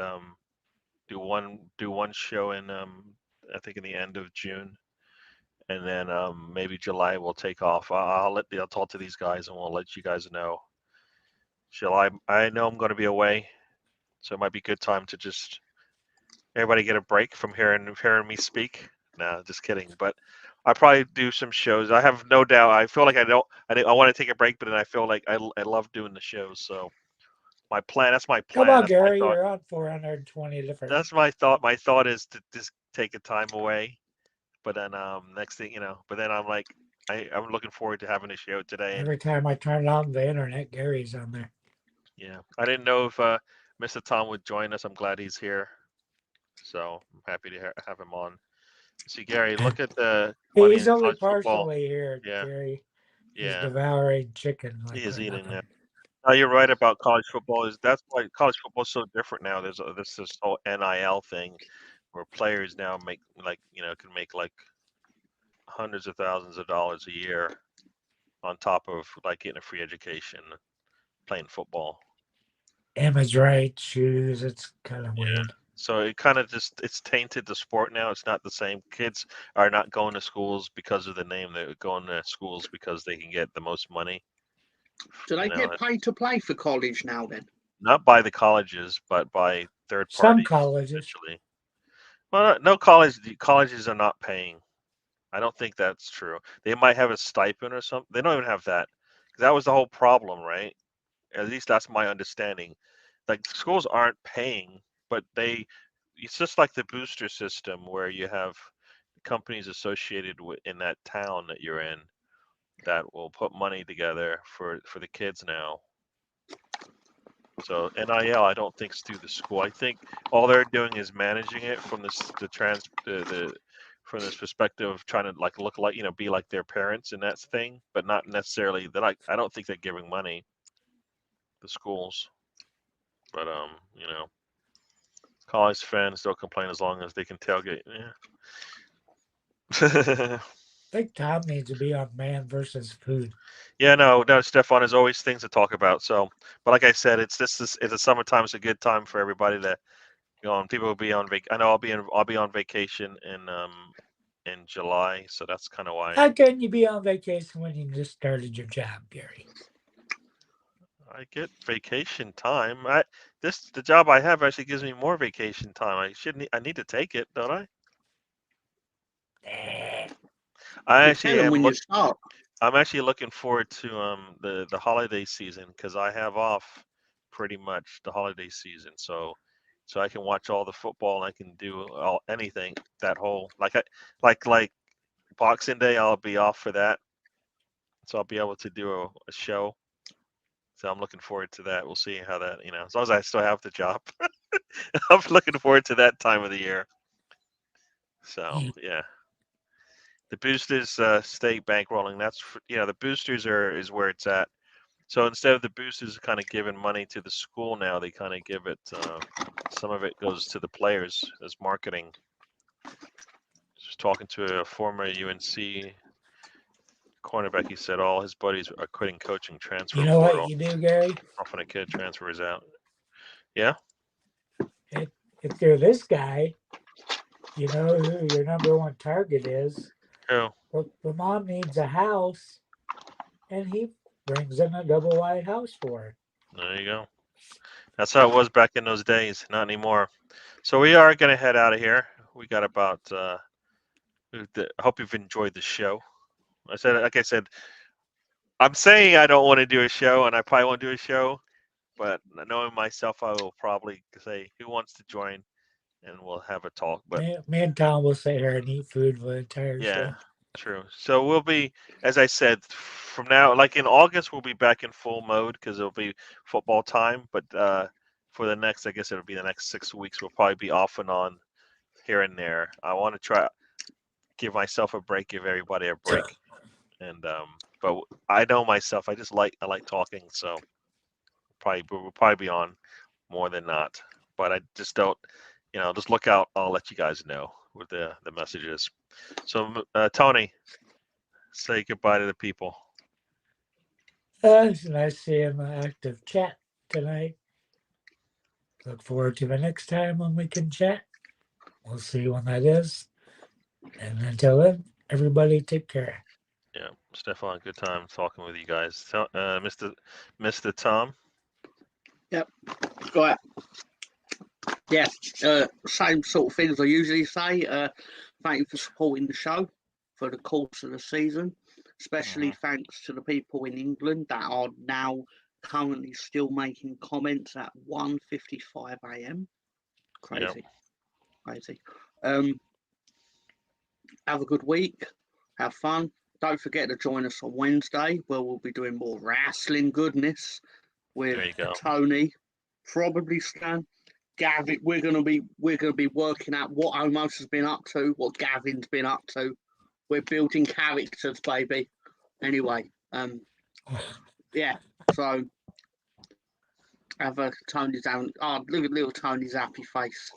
do one show in I think in the end of June, and then maybe July we'll take off. I'll talk to these guys and we'll let you guys know. July, I know I'm going to be away, so it might be a good time to just everybody get a break from hearing me speak. No, just kidding. But I probably do some shows. I have no doubt. I feel like I want to take a break, but then I feel like I love doing the shows. So my plan. That's my plan. Come on, That's Gary, you're on 420 different. That's my thought. My thought is to just take a time away. But then next thing but then I'm like I'm looking forward to having a show today. Every time I turn on the internet, Gary's on there. Yeah, I didn't know if Mr. Tom would join us. I'm glad he's here. So I'm happy to have him on. See, Gary, look at the money He's in only college football. partially here, Yeah. Gary. He's Yeah, devouring chicken like he is we're eating nothing. that. No, you're right about college football. That's why college football is so different now. There's this whole NIL thing, where players now make can make like hundreds of thousands of dollars a year on top of like getting a free education, playing football. Emma's right, shoes. It's kind of weird. So it kind of it's tainted the sport now. It's not the same. Kids are not going to schools because of the name. They're going to schools because they can get the most money. Do they get paid to play for college now then? Not by the colleges, but by third Some parties. colleges. Essentially. Well, no colleges are not paying. I don't think that's true. They might have a stipend or something. They don't even have that. 'Cause that was the whole problem, right? At least that's my understanding. Like schools aren't paying, but it's just like the booster system where you have companies associated with in that town that you're in that will put money together for the kids now. So NIL, I don't think it's through the school. I think all they're doing is managing it from from this perspective of trying to like look like be like their parents and that's thing, but not necessarily. They're like I don't think they're giving money, the schools. But college fans don't complain as long as they can tailgate. Yeah. I think Tom needs to be on Man versus Food. Yeah, no, Stefan. There's always things to talk about. So, but like I said, it's a summertime. It's a good time for everybody to go on. People will be on I know I'll be on vacation in July, so that's kind of why. How can you be on vacation when you just started your job, Gary? I get vacation time. The job I have actually gives me more vacation time. I need to take it, don't I? I actually am. When you start. I'm actually looking forward to the holiday season because I have off pretty much the holiday season, so I can watch all the football and I can do anything that whole like Boxing Day. I'll be off for that, so I'll be able to do a show. So I'm looking forward to that. We'll see how that as long as I still have the job. I'm looking forward to that time of the year. So yeah. The boosters stay bankrolling. That's the boosters is where it's at. So instead of the boosters kind of giving money to the school now, they kind of give it. Some of it goes to the players as marketing. Just talking to a former UNC cornerback, he said all his buddies are quitting coaching, transfer You know portal. what you do, Gary? Often a kid transfers out. Yeah. If you're this guy, you know who your number one target is. Who? The mom needs a house, and he brings in a double wide house for her. There you go. That's how it was back in those days. Not anymore. So we are going to head out of here. We got about. I hope you've enjoyed the show. Like I said, I'm saying I don't want to do a show, and I probably won't do a show. But knowing myself, I will probably say who wants to join, and we'll have a talk. But Me and Tom will sit here and eat food for the entire yeah, show. true. So we'll be, as I said, from now, like in August, we'll be back in full mode because it'll be football time. But for the next, I guess it'll be the next 6 weeks. We'll probably be off and on here and there. I want to try give myself a break, give everybody a break, and but I know myself. I like talking, so we'll probably be on more than not. But I just don't, just look out. I'll let you guys know with the messages. So Tony, say goodbye to the people. It's nice seeing the active chat tonight. Look forward to the next time when we can chat. We'll see when that is. And until then, everybody take care. Yeah, Stefan, good time talking with you guys. Mr. Tom. Yep. Right. Yeah. Same sort of thing as I usually say. Thank you for supporting the show for the course of the season. Especially thanks to the people in England that are now currently still making comments at 1:55 a.m. Crazy. Crazy. Have a good week. Have fun. Don't forget to join us on Wednesday where we'll be doing more wrestling goodness with There you go. Tony, probably Stan, Gavin. We're gonna be working out what Omos has been up to, what Gavin's been up to. We're building characters, baby. Anyway, yeah. So have a Tony's down. Oh, look at little Tony's happy face.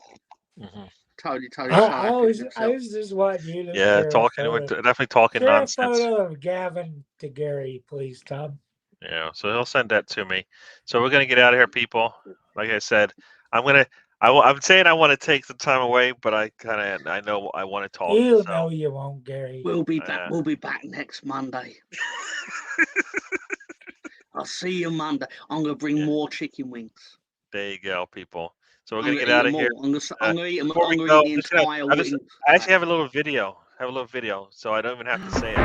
Tony's so happy with himself. I was just wanting you to Yeah, share definitely talking share nonsense. a photo of Gavin to Gary, please, Tom. Yeah, so he'll send that to me. So we're gonna get out of here, people. Like I said, I'm saying I want to take some time away, but I know I want to talk. You So know you won't, Gary. We'll be back. We'll be back next Monday. I'll see you Monday. I'm gonna bring more chicken wings. there you go, people. So we're I'm gonna get out of here. I'm gonna eat them. Before I'm we gonna go, eat the entire wing. I actually have a little video. So I don't even have to say it.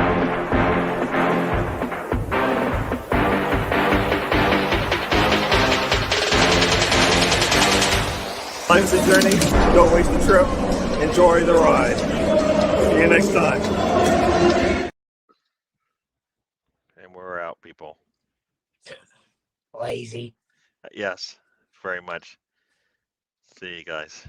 Life's a journey. Don't waste the trip. Enjoy the ride. See you next time. And we're out, people. Lazy. Yes, very much. See you guys.